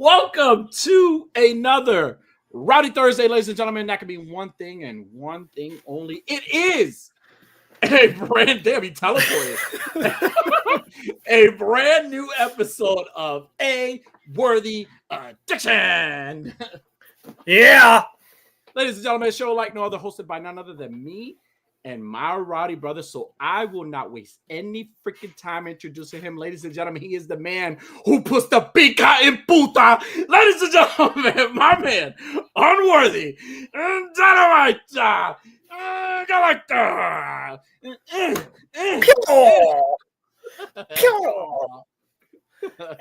Welcome to another Rowdy Thursday, ladies and gentlemen. That can be one thing and one thing only. It is a brand damn, he teleported. A brand new episode of A Worthy Addiction. Yeah. Ladies and gentlemen, a show like no other, hosted by none other than me and my Rowdy brother. So I will not waste any freaking time introducing him. Ladies and gentlemen, he is the man who puts the pica in puta. Ladies and gentlemen, my man, Unworthy, Dynamite, Galacta.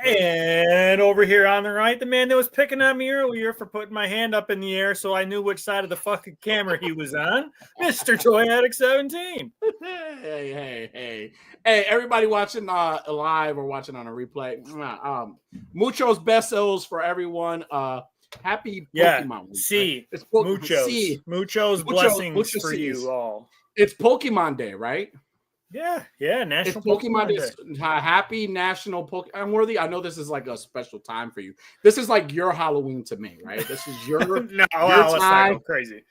And over here on the right, the man that was picking on me earlier for putting my hand up in the air so I knew which side of the fucking camera he was on, Mr. Toy Addict 17. Hey, everybody watching live or watching on a replay. Muchos besos for everyone. Happy Pokemon week. It's muchos. Muchos blessings for you all. It's Pokemon Day, right? Yeah, National Pokemon Day. Happy National Pokemon Worthy. I know this is like a special time for you. This is like your Halloween to me, right? This is your no, your time. Crazy.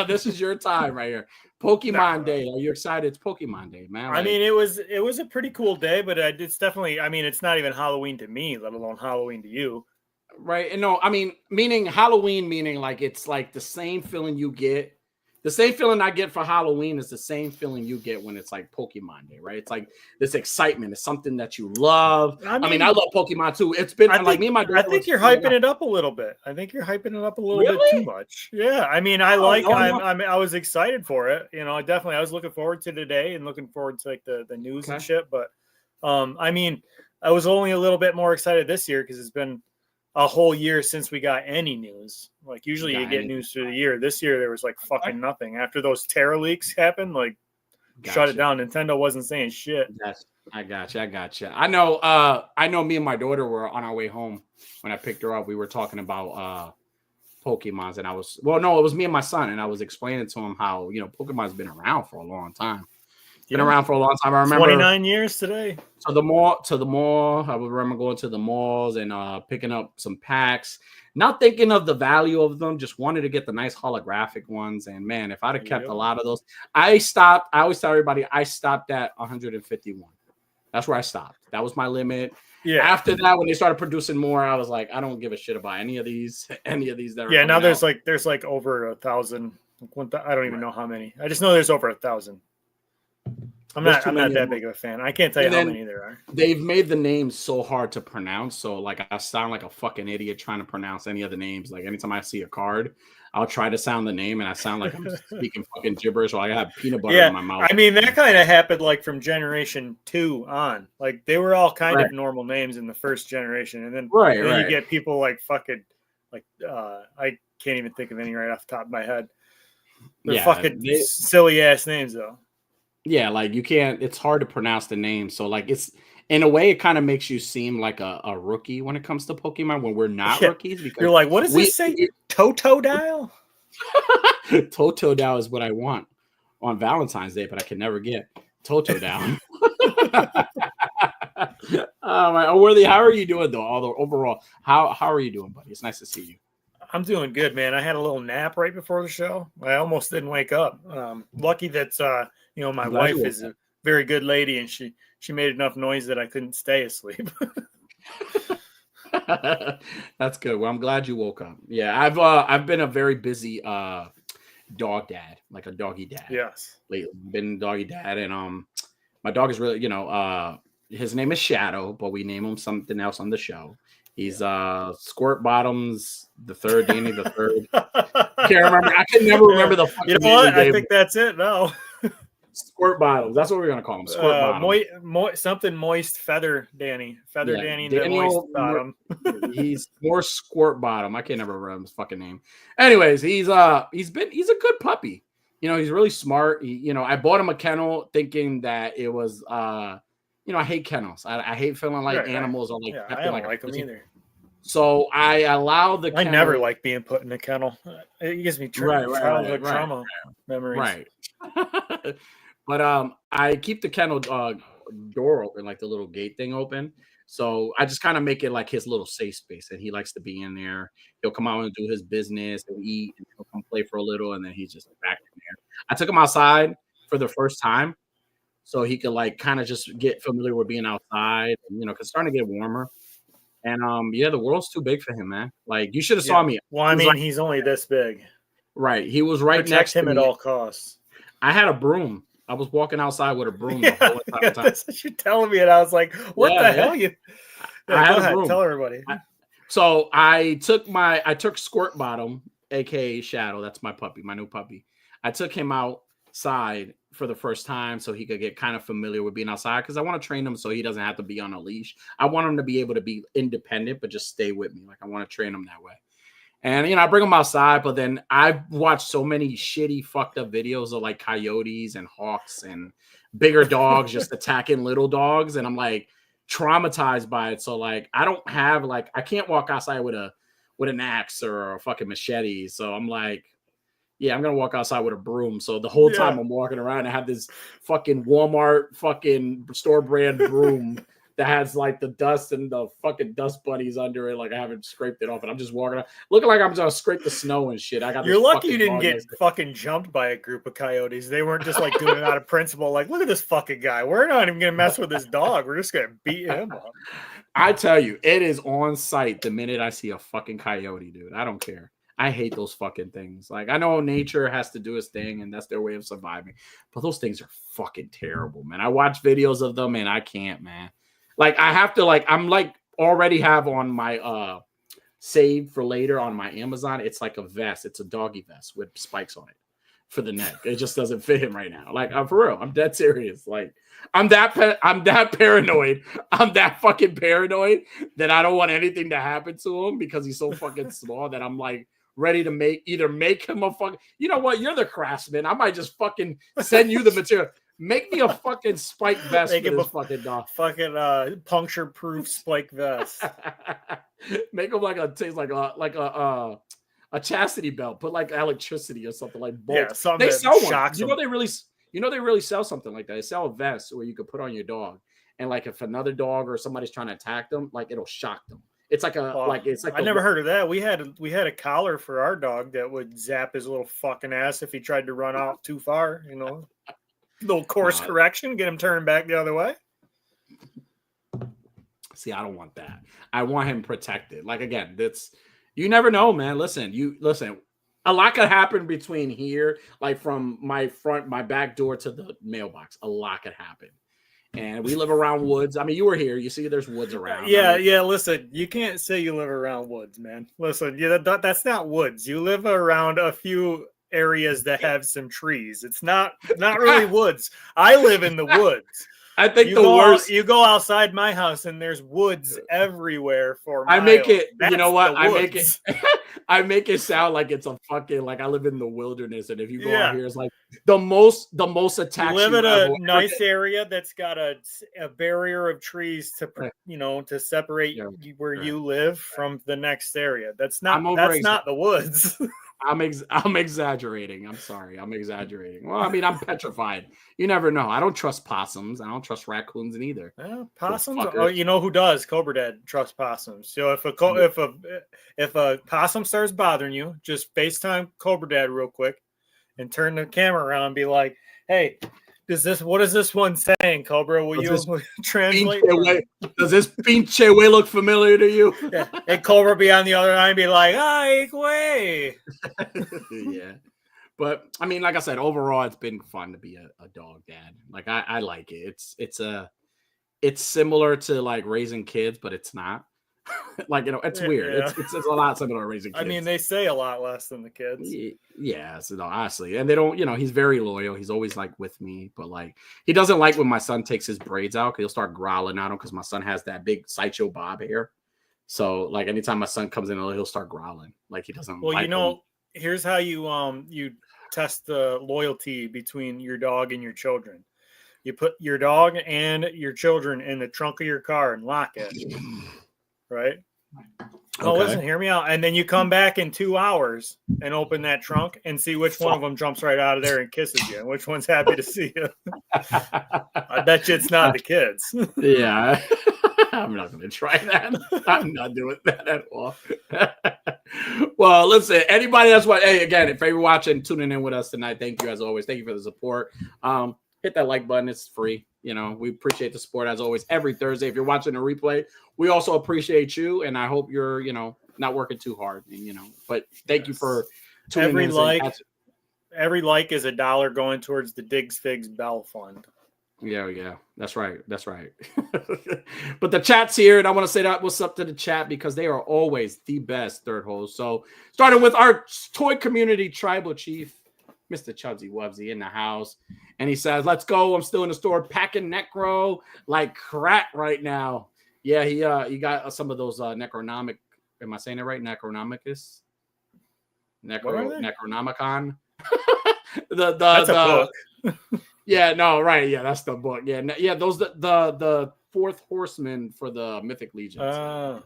This is your time right here. Pokemon Day. Are you excited? It's Pokemon Day, man. Like, I mean, it was a pretty cool day, but it's definitely. I mean, it's not even Halloween to me, let alone Halloween to you. Right? And no, I mean, meaning Halloween, meaning like it's like the same feeling you get. The same feeling I get for Halloween is the same feeling you get when it's like Pokemon Day, right? It's like this excitement. It's something that you love. I mean I love Pokemon too. It's been like me and my daughter. I think you're hyping it up a little bit. I think you're hyping it up a little bit too much. Yeah. I mean, I was excited for it. You know, I was looking forward to today and looking forward to like the news and shit. But I mean, I was only a little bit more excited this year because it's been a whole year since we got any news. Like usually you get news through the year. This year there was like fucking nothing. After those Terra leaks happened, like shut it down. Nintendo wasn't saying shit. I gotcha. I know me and my daughter were on our way home when I picked her up. We were talking about Pokemons and it was me and my son, and I was explaining to him how, you know, Pokemon's been around for a long time. Been around for a long time. I remember 29 years today. To the mall. I remember going to the malls and picking up some packs. Not thinking of the value of them, just wanted to get the nice holographic ones. And man, if I'd have kept a lot of those, I always tell everybody I stopped at 151. That's where I stopped. That was my limit. Yeah. After that, when they started producing more, I was like, I don't give a shit about any of these that are. Yeah, now there's like over 1,000. I don't even know how many. I just know there's over 1,000. I'm not that big of a fan. I can't tell you how many there are. They've made the names so hard to pronounce. So like I sound like a fucking idiot trying to pronounce any of the names. Like anytime I see a card, I'll try to sound the name and I sound like I'm speaking fucking gibberish or I have peanut butter in my mouth. I mean, that kind of happened like from generation 2 on. Like they were all kind of normal names in the first generation. And then, you get people like fucking like I can't even think of any right off the top of my head. They're fucking silly ass names though. Yeah, like you can't, it's hard to pronounce the name. So like it's in a way it kind of makes you seem like a rookie when it comes to Pokemon when we're not rookies, because you're like, what does this say? Totodile? Totodile is what I want on Valentine's Day, but I can never get Totodile. Worthy, how are you doing though? Although overall, how are you doing, buddy? It's nice to see you. I'm doing good, man. I had a little nap right before the show. I almost didn't wake up. Lucky that you know, my wife is a very good lady, and she made enough noise that I couldn't stay asleep. That's good. Well, I'm glad you woke up. Yeah, I've been a very busy dog dad, like a doggy dad. Yes, lately. Been a doggy dad, and my dog is really, you know, his name is Shadow, but we name him something else on the show. He's Squirt Bottoms the third, Danny the third. Can't remember. I can never remember the fucking name. You know what? I think that's it. No. Squirt Bottoms. That's what we're gonna call him. Squirt Bottoms. Something moist. Feather Danny. Danny the moist bottom. He's more Squirt Bottom. I can't never remember his fucking name. Anyways, he's a good puppy. You know, he's really smart. I bought him a kennel thinking that it was you know, I hate kennels. I hate feeling like animals are like. Yeah, I don't like them either. So I allow the. I never like being put in a kennel. It gives me childhood trauma memories. Right. But I keep the kennel door open, like the little gate thing open, So I just kind of make it like his little safe space, and he likes to be in there. He'll come out and do his business and eat, and he'll come play for a little, and then he's just back in there. I took him outside for the first time, so he could like kind of just get familiar with being outside, and, cause it's starting to get warmer. And yeah, the world's too big for him, man. Like you should have saw me. Well, I mean, he's only this big. Right. He was right next to him me. at all costs. I had a broom. I was walking outside with a broom the whole entire time. That's what you're telling me, and I was like, "What the hell?" I had a broom. Tell everybody. So I took Squirt Bottom, aka Shadow. That's my puppy, my new puppy. I took him outside for the first time so he could get kind of familiar with being outside, because I want to train him so he doesn't have to be on a leash. I want him to be able to be independent, but just stay with me. Like I want to train him that way. And, I bring him outside, but then I've watched so many shitty, fucked up videos of like coyotes and hawks and bigger dogs just attacking little dogs. And I'm like traumatized by it. So like, I don't have like, I can't walk outside with an axe or a fucking machete. So I'm like, yeah, I'm going to walk outside with a broom. So the whole time I'm walking around, I have this fucking Walmart fucking store brand broom that has like the dust and the fucking dust bunnies under it. Like I haven't scraped it off, and I'm just walking around looking like I'm going to scrape the snow and shit. You're lucky you didn't get fucking jumped by a group of coyotes. They weren't just like doing it out of principle. Like, look at this fucking guy. We're not even going to mess with this dog. We're just going to beat him up. I tell you, it is on sight the minute I see a fucking coyote, dude. I don't care. I hate those fucking things. Like, I know nature has to do its thing, and that's their way of surviving. But those things are fucking terrible, man. I watch videos of them, and I can't, man. Like, I have to, like, I'm, like, already have on my saved for later on my Amazon. It's like a vest. It's a doggy vest with spikes on it for the neck. It just doesn't fit him right now. Like, I'm for real. I'm dead serious. Like, I'm that paranoid. I'm that fucking paranoid that I don't want anything to happen to him because he's so fucking small that I'm, like, ready to make him a fucking, you know what? You're the craftsman. I might just fucking send you the material. Make me a fucking spike vest for this fucking dog. Fucking puncture-proof spike vest. Make him like a chastity belt. Put like electricity or something like bolts. Yeah, something they sell one. Shocks They really sell something like that. They sell a vest where you could put on your dog, and like if another dog or somebody's trying to attack them, like it'll shock them. It's like I never heard of that. We had a collar for our dog that would zap his little fucking ass if he tried to run out too far. You know, little course correction, get him turning back the other way. See, I don't want that. I want him protected. Like again, you never know, man. Listen. A lot could happen between here, like from my back door to the mailbox. A lot could happen. And we live around woods. I mean, you were here. You see there's woods around. Yeah. Listen, you can't say you live around woods, man. Listen, that's not woods. You live around a few areas that have some trees. It's not really woods. I live in the woods. I think worst. You go outside my house and there's woods everywhere for miles. I make it. You know what? I make it sound like it's a fucking like I live in the wilderness, and if you go out here, it's like the most attack. You live in a nice area that's got a barrier of trees to separate where you live from the next area. That's not the woods. I'm exaggerating. I'm sorry. I'm exaggerating. Well, I mean, I'm petrified. You never know. I don't trust possums. I don't trust raccoons either. Possums. Oh, you know who does? Cobra Dad trusts possums. So if a possum starts bothering you, just FaceTime Cobra Dad real quick, and turn the camera around and be like, "Hey, what is this one saying, Cobra? Will you translate? Does this pinche way look familiar to you?" Yeah. And Cobra be on the other line and be like, "Ay, güey." Yeah. But I mean, like I said, overall, it's been fun to be a dog dad. Like I like it. It's similar to like raising kids, but it's not. Like, it's weird. Yeah. It's a lot similar to raising kids. I mean, they say a lot less than the kids. Yeah, so no, honestly. And they don't, he's very loyal. He's always like with me, but like he doesn't like when my son takes his braids out because he'll start growling at him because my son has that big sideshow bob hair. So like anytime my son comes in, he'll start growling. Like he doesn't here's how you test the loyalty between your dog and your children. You put your dog and your children in the trunk of your car and lock it. Right? Oh, listen, hear me out. And then you come back in 2 hours and open that trunk and see which one of them jumps right out of there and kisses you and which one's happy to see you. I bet you it's not the kids. Yeah. I'm not going to try that. I'm not doing that at all. Well, listen, anybody that's what, hey, again, if you're watching, tuning in with us tonight, thank you as always. Thank you for the support. Hit that like button. It's free. You know, we appreciate the support as always every Thursday. If you're watching the replay, we also appreciate you. And I hope you're, you know, not working too hard, and, you know, but thank you for tuning every in. Every like is $1 going towards the Diggs Figs Bell Fund. Yeah, that's right. But the chat's here, and I want to say that what's up to the chat because they are always the best third host. So starting with our toy community tribal chief, Mr. Chubsy Wubsy in the house, and he says, "Let's go! I'm still in the store packing necro like crap right now." Yeah, he got some of those necronomic. Am I saying it right? Necronomicus, Necronomicon. That's a book. Yeah, no, right. Yeah, that's the book. Yeah, those the fourth horseman for the Mythic Legions.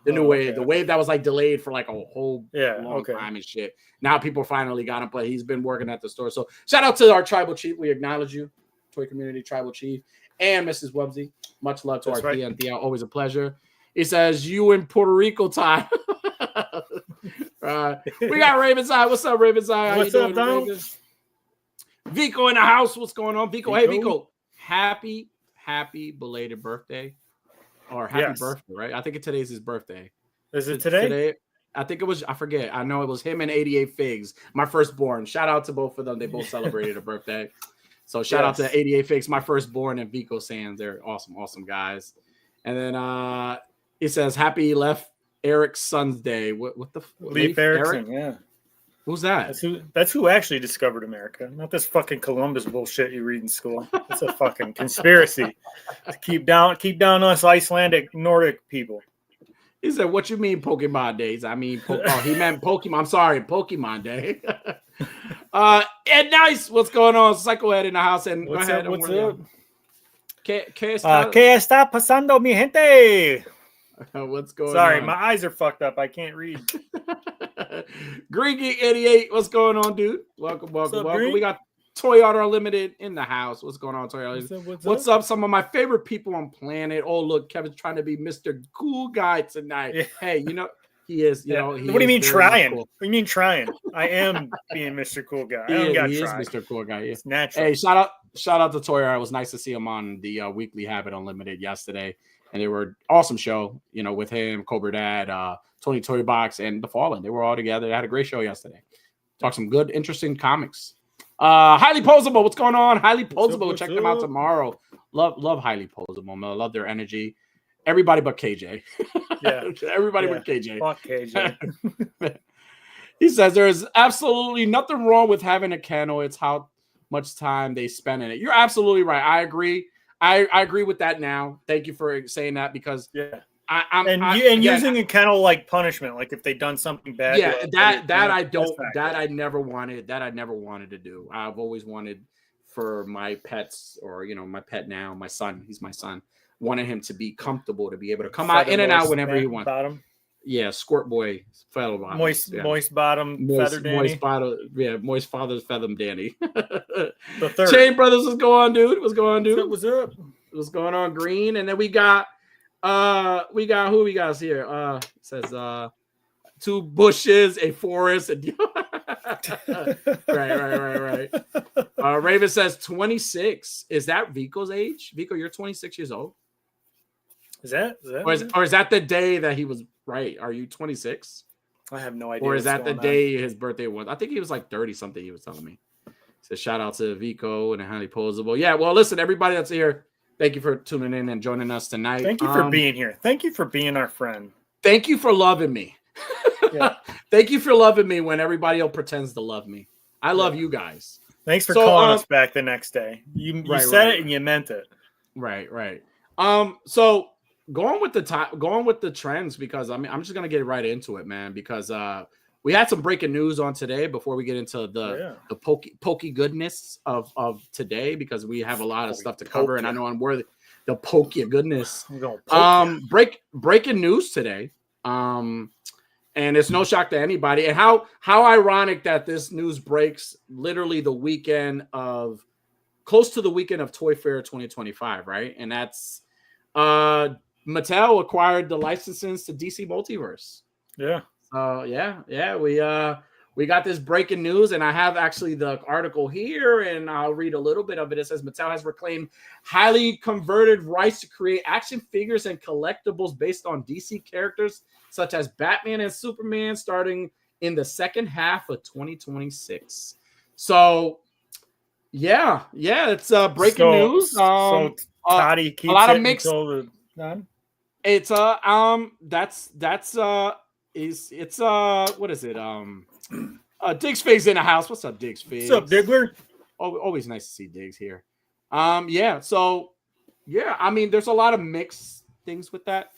The new wave, the wave that was like delayed for like a whole long time and shit. Now people finally got him, but he's been working at the store. So shout out to our tribal chief. We acknowledge you, toy community tribal chief, and Mrs. Wubsy. Much love to our Thea. Always a pleasure. He says, "You in Puerto Rico time." We got Raven's Eye. What's up, Raven's Eye? What's up, Donald? Vico in the house. What's going on, Vico? Hey, Vico. Happy belated birthday. Or happy birthday, right? I think today's his birthday. Is it today? I think it was, I forget. I know it was him and 88 Figs, my firstborn. Shout out to both of them. They both celebrated a birthday. So shout out to 88 Figs, my firstborn, and Vico Sands. They're awesome guys. And then he says, "Happy Left Eric's Son's Day." What the Leif Erikson, Eric? Who's that? That's who actually discovered America. Not this fucking Columbus bullshit you read in school. It's a fucking conspiracy to keep down us Icelandic Nordic people. He said, "What you mean Pokemon days?" I mean, he meant Pokemon. I'm sorry, Pokemon Day. Ed Nice, what's going on? Psycho Ed in the house. And what's go ahead. What's up? ¿Qué está pasando, mi gente? What's going on? Sorry, my eyes are fucked up. I can't read. Green Geek 88, what's going on, dude? Welcome. Green? We got Toy Art Unlimited in the house. What's going on, Toy Art Unlimited? What's up? Some of my favorite people on planet. Oh, look, Kevin's trying to be Mr. Cool Guy tonight. Yeah. Hey, you know, he is, you know. What do you mean trying? Cool. What do you mean trying? I am being Mr. Cool Guy. He is Mr. Cool Guy. Yeah. It's natural. Hey, shout out to Toy Art. It was nice to see him on the Weekly Habit Unlimited yesterday. And they were awesome show, you know, with him, Cobra Dad, Tony Toybox, and The Fallen. They were all together. They had a great show yesterday. Talked some good, interesting comics. Highly Posable, what's going on? Highly Posable, check them out tomorrow. Love Highly Posable, man. I love their energy. Everybody but KJ. Yeah. Everybody but KJ. Fuck KJ. He says there is absolutely nothing wrong with having a kennel. It's how much time they spend in it. You're absolutely right. I agree. I agree with that now. Thank you for saying that because I'm using a kennel like punishment, like if they've done something bad. Yeah, I never wanted to do. I've always wanted for my pets, or you know, my pet now, my son. He's my son. Wanted him to be comfortable, to be able to come out in and out whenever he wants. Bottom. Yeah, Squirt Boy, feather bottom. Moist bottom, feather Danny. Moist bottom, moist father's feather Danny. The third. Chain Brothers, what's going on, dude? What's going on, dude? What's up? What's going on, Green? And then we got who we got here? It says 2 bushes, a forest, and right. Raven says 26. Is that Vico's age? Vico, you're 26 years old. Is that or is that the day that he was right? Are you 26? I have no idea. Or is that the day his birthday was? I think he was like 30 something. He was telling me. So shout out to Vico and Highly Posable. Yeah, well, listen, everybody that's here, thank you for tuning in and joining us tonight. Thank you for being here. Thank you for being our friend. Thank you for loving me. Yeah. Thank you for loving me when everybody else pretends to love me. I love you guys. Thanks for calling us back the next day. You said it and you meant it. Right. So going with the trends, because I'm just gonna get right into it, man, because we had some breaking news on today before we get into the pokey goodness of today, because we have a lot of stuff to cover, and I know I'm worthy the pokey goodness. Breaking news today. And it's no shock to anybody. And how ironic that this news breaks literally close to the weekend of Toy Fair 2025, right? And that's Mattel acquired the licenses to DC Multiverse. Yeah. We got this breaking news, and I have actually the article here, and I'll read a little bit of it. It says Mattel has reclaimed highly converted rights to create action figures and collectibles based on DC characters such as Batman and Superman, starting in the second half of 2026. So, it's breaking news. So Toddy keeps a lot it of mixed. Until the done. It's what is it? Diggs Figs in the house. What's up, Diggs Figs? What's up, Diggler? Oh, always nice to see Diggs here. I mean, there's a lot of mixed things with that.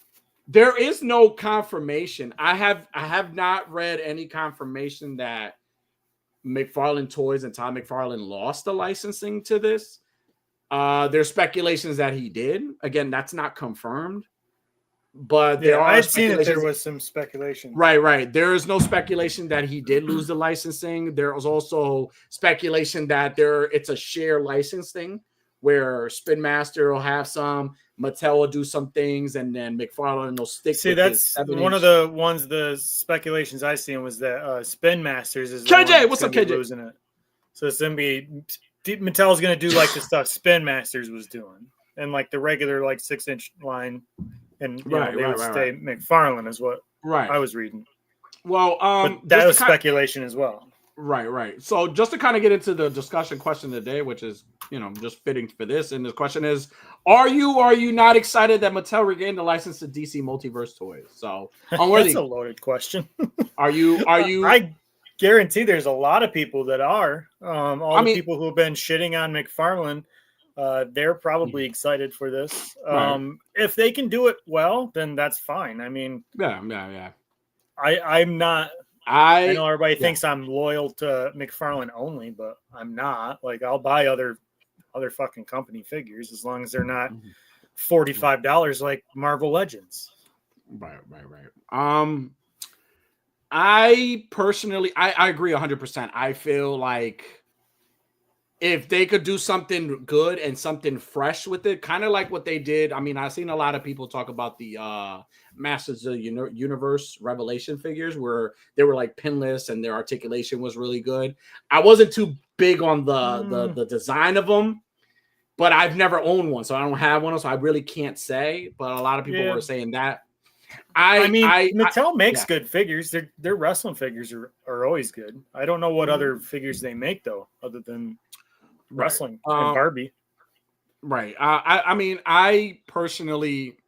There is no confirmation. I have not read any confirmation that McFarlane Toys and Todd McFarlane lost the licensing to this. There's speculations that he did. Again, that's not confirmed. But I've seen that there was some speculation. Right. There is no speculation that he did lose the licensing. There was also speculation that it's a share licensing where Spin Master will have some, Mattel will do some things, and then McFarlane will stick. See, that's one of the speculations I seen was that Spin Masters is KJ. What's up, KJ? Losing it. So it's gonna be Mattel's gonna do like the stuff Spin Masters was doing, and like the regular like 6-inch line. And they would stay McFarlane is what I was reading. Well, but that was speculation as well. Right. So just to kind of get into the discussion question of the day, which is, just fitting for this. And the question is, are you not excited that Mattel regained the license to DC Multiverse toys? So that's a loaded question. Are you? I guarantee there's a lot of people that are. The people who have been shitting on McFarlane. They're probably excited for this. If they can do it well, then that's fine. I mean, yeah. I'm not. I know everybody thinks I'm loyal to McFarlane only, but I'm not. Like, I'll buy other fucking company figures as long as they're not $45 like Marvel Legends. Right. I personally, I agree 100%. I feel like if they could do something good and something fresh with it, kind of like what they did. I mean, I've seen a lot of people talk about the Masters of the Universe Revelation figures where they were like pinless and their articulation was really good. I wasn't too big on the design of them, but I've never owned one, so I don't have one, so I really can't say. But a lot of people were saying that. Mattel makes good figures. Their wrestling figures are always good. I don't know what other figures they make though, other than wrestling and Barbie. Right. I mean, I personally,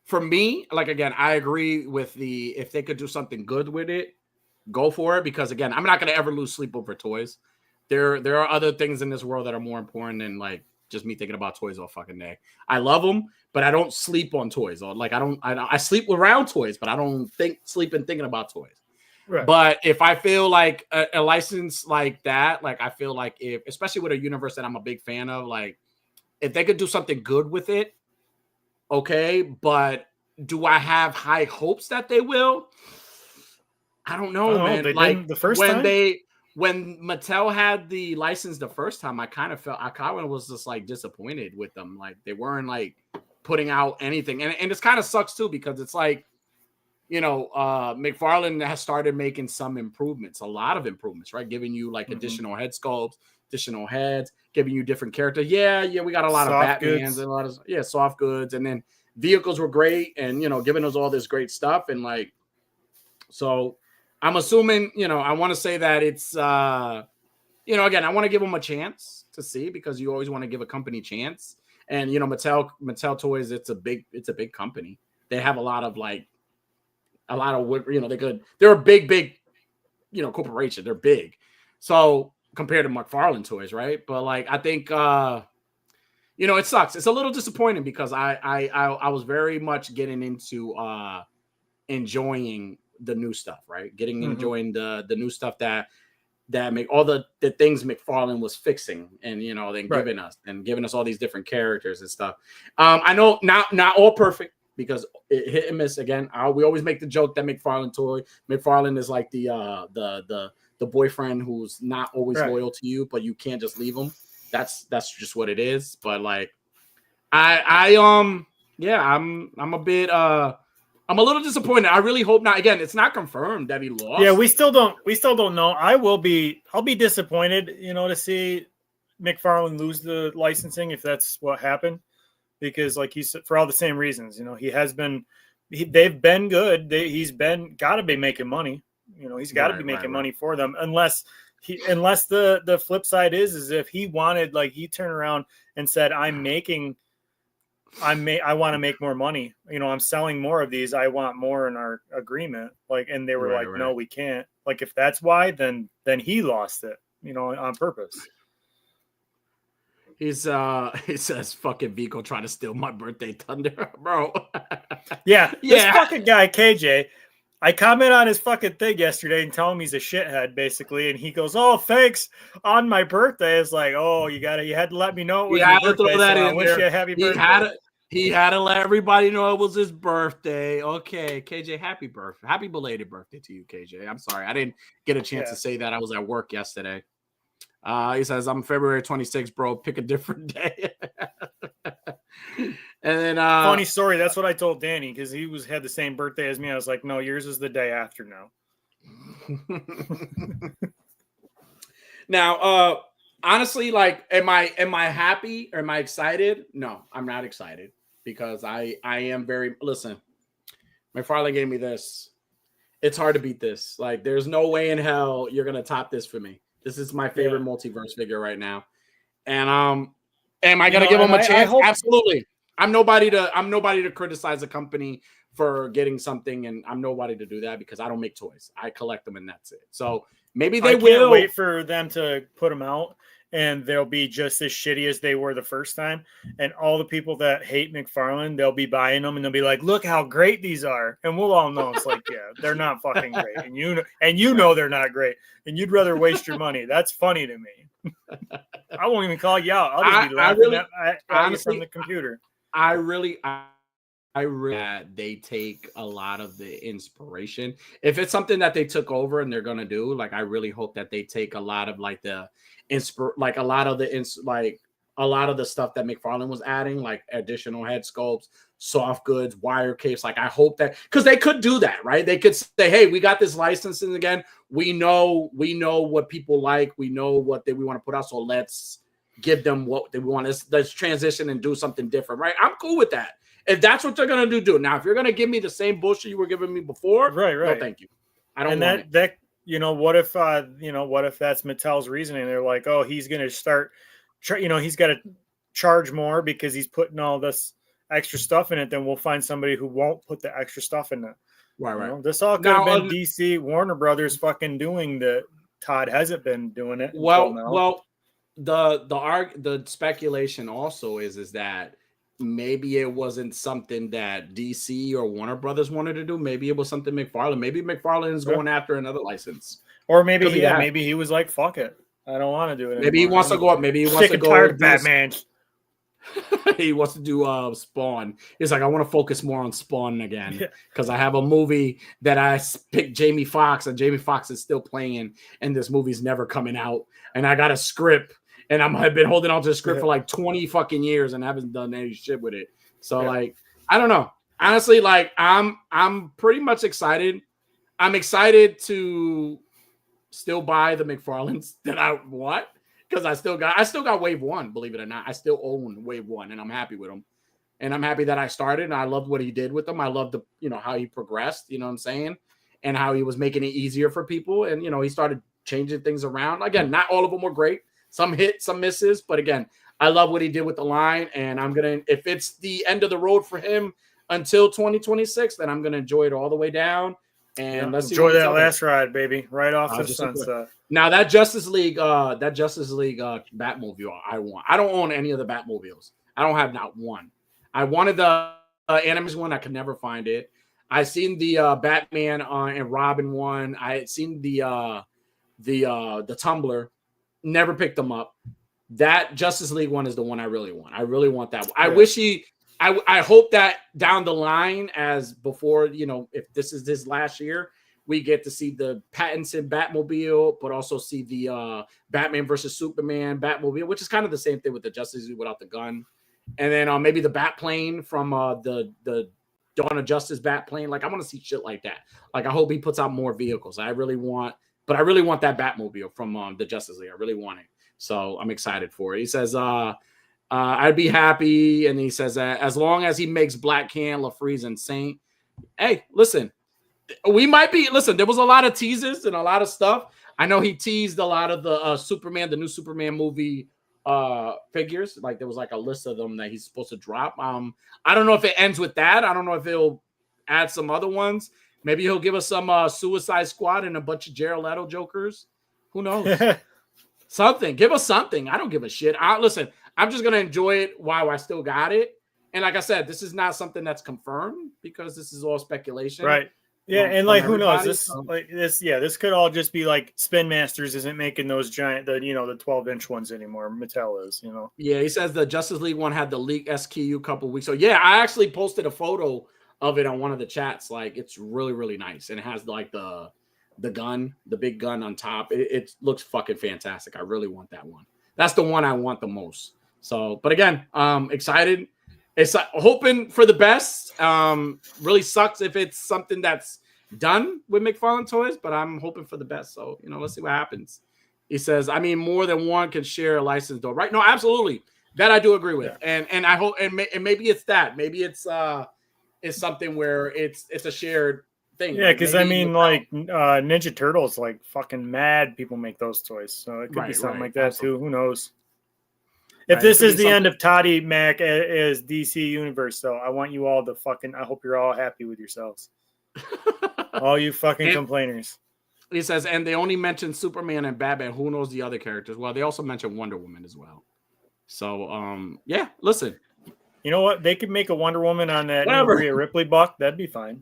for me, like, again, I agree with if they could do something good with it, go for it. Because again, I'm not going to ever lose sleep over toys. There are other things in this world that are more important than like just me thinking about toys all fucking day. I love them, but I don't sleep on toys. Or like, I sleep around toys, but I don't sleep and thinking about toys. Right. But if I feel like a license like that, like I feel like especially with a universe that I'm a big fan of, like if they could do something good with it, okay. But do I have high hopes that they will? I don't know, man. Like the first when time? when Mattel had the license the first time, I kind of was just like disappointed with them. Like they weren't like putting out anything, and it's kind of sucks too because it's like, McFarlane has started making some improvements, a lot of improvements, right? Giving you like additional head sculpts, additional heads, giving you different characters. Yeah, we got a lot soft of Batmans and a lot of soft goods, and then vehicles were great, and giving us all this great stuff, and like, so I'm assuming, I want to say that it's, again, I want to give them a chance to see because you always want to give a company a chance, and Mattel Toys, it's a big company. They have a lot of they're a big, corporation. They're big. So compared to McFarlane Toys, right? But like, I think, it sucks. It's a little disappointing because I was very much getting into enjoying the new stuff, right? Enjoying the new stuff that make all the things McFarlane was fixing and, then giving us all these different characters and stuff. I know not all perfect, because it hit and miss again. We always make the joke that McFarlane is like the boyfriend who's not always loyal to you, but you can't just leave him. That's just what it is. But like, I Yeah, I'm a bit I'm a little disappointed. I really hope not. Again, it's not confirmed that he lost. Yeah, we still don't know. I'll be disappointed, to see McFarlane lose the licensing if that's what happened, because like you said, for all the same reasons, they've been good. He's been got to be making money. He's got to be making money for them, unless the flip side is if he wanted, like, he turned around and said, I want to make more money. I'm selling more of these. I want more in our agreement. Like, and they were no, we can't. Like, if that's why, then he lost it, on purpose. He says, fucking Vico trying to steal my birthday thunder, bro. Yeah. This fucking guy, KJ, I comment on his fucking thing yesterday and tell him he's a shithead, basically. And he goes, oh, thanks on my birthday. It's like, oh, you had to let me know it was your birthday. Throw that in I wish you a happy birthday. He had to let everybody know it was his birthday. Okay, KJ, happy birthday. Happy belated birthday to you, KJ. I'm sorry. I didn't get a chance to say that. I was at work yesterday. He says, I'm February 26th, bro. Pick a different day. And then funny story. That's what I told Danny, because he had the same birthday as me. I was like, no, yours is the day after now. Now, honestly, like, am I happy or am I excited? No, I'm not excited, because I am very, listen, McFarlane gave me this. It's hard to beat this. Like, there's no way in hell you're going to top this for me. This is my favorite multiverse figure right now. And am I going to give him a chance? Absolutely. I'm nobody to criticize a company for getting something, and I'm nobody to do that, because I don't make toys. I collect them, and that's it. So maybe they will. I can't wait for them to put them out, and they'll be just as shitty as they were the first time. And all the people that hate McFarlane, they'll be buying them, and they'll be like, look how great these are. And we'll all know it's like, yeah, they're not fucking great. And you know they're not great. And you'd rather waste your money. That's funny to me. I won't even call you out. I'll just be laughing at you from the computer. I really they take a lot of the inspiration. If it's something that they took over and they're gonna do, like, I really hope that they take a lot of like the a lot of the stuff that McFarlane was adding, like additional head sculpts, soft goods, wire capes. Like, I hope that, because they could do that, right? They could say, hey, we got this licensing again. We know what people like. We know what we want to put out. So let's give them what they want. Let's transition and do something different, right? I'm cool with that. If that's what they're gonna do. Now, if you're gonna give me the same bullshit you were giving me before, right, no, thank you. I don't want it. That what if that's Mattel's reasoning? They're like, oh, he's gonna start, he's got to charge more because he's putting all this extra stuff in it. Then we'll find somebody who won't put the extra stuff in it. Right. This all could have been DC, Warner Brothers fucking doing the. Todd hasn't been doing it. Well, the speculation also is that maybe it wasn't something that DC or Warner Brothers wanted to do. Maybe it was something McFarlane. Maybe McFarlane is going after another license, or maybe maybe he was like, "Fuck it, I don't want to do it." Maybe he wants to go up. Maybe he wants to go. Tired of Batman. He wants to do Spawn. He's like, I want to focus more on Spawn again, because I have a movie that I picked Jamie Foxx, and Jamie Foxx is still playing, and this movie's never coming out. And I got a script, and I've been holding on to the script for like 20 fucking years and haven't done any shit with it. So like, I don't know. Honestly, like, I'm pretty much excited. I'm excited to still buy the McFarlanes that I want, because I still got Wave 1, believe it or not. I still own Wave 1, and I'm happy with him. And I'm happy that I started, and I loved what he did with them. I loved how he progressed, you know what I'm saying? And how he was making it easier for people. And, he started changing things around. Again, not all of them were great. Some hit, some misses. But again, I love what he did with the line. And if it's the end of the road for him until 2026, then I'm going to enjoy it all the way down. And let's enjoy that last ride, baby. Right off the sunset. Now that Justice League Batmobile I want. I don't own any of the Batmobiles. I don't have not one. I wanted the animated one. I could never find it. I seen the Batman and Robin one. I had seen the Tumbler. Never picked them up. That Justice League one is the one I really want. I really want that one. I wish I hope that down the line, as before, if this is his last year, we get to see the Pattinson Batmobile, but also see the Batman versus Superman Batmobile, which is kind of the same thing with the Justice League without the gun. And then maybe the bat plane from the Dawn of Justice bat plane. Like I want to see shit like that. Like I hope he puts out more vehicles. I really want that Batmobile from the Justice League. I really want it. So I'm excited for it. He says, I'd be happy. And he says, as long as he makes Black Can, LaFreeze, and Saint. Hey, listen, we might be, there was a lot of teases and a lot of stuff. I know he teased a lot of the new Superman movie figures. Like there was like a list of them that he's supposed to drop. I don't know if it ends with that. I don't know if he'll add some other ones. Maybe he'll give us some Suicide Squad and a bunch of Jared Leto Jokers. Who knows? Something. Give us something. I don't give a shit. Listen, I'm just gonna enjoy it while I still got it. And like I said, this is not something that's confirmed because this is all speculation. Right. Yeah, and like who knows? This could all just be like Spin Masters isn't making those giant, the 12-inch ones anymore. Mattel is, Yeah, he says the Justice League one had the leak SKU a couple weeks. So yeah, I actually posted a photo of it on one of the chats. Like it's really, really nice. And it has like the gun, the big gun on top. It looks fucking fantastic. I really want that one. That's the one I want the most. So, but again, excited. It's hoping for the best. Really sucks if it's something that's done with McFarlane Toys, but I'm hoping for the best. So, let's see what happens. He says, I mean, more than one can share a license door, right? No, absolutely. That I do agree with. Yeah. And I hope, and maybe it's that. Maybe it's something where it's a shared thing. Yeah, because I mean, like Ninja Turtles, like fucking mad people make those toys. So it could be something like that too. Who knows? If this is the end of Toddy Mac as DC Universe, though, I want you all to I hope you're all happy with yourselves. All you fucking complainers. He says, and they only mentioned Superman and Batman. Who knows the other characters? Well, they also mentioned Wonder Woman as well. So, yeah, listen. You know what? They could make a Wonder Woman on that Rhea Ripley buck. That'd be fine.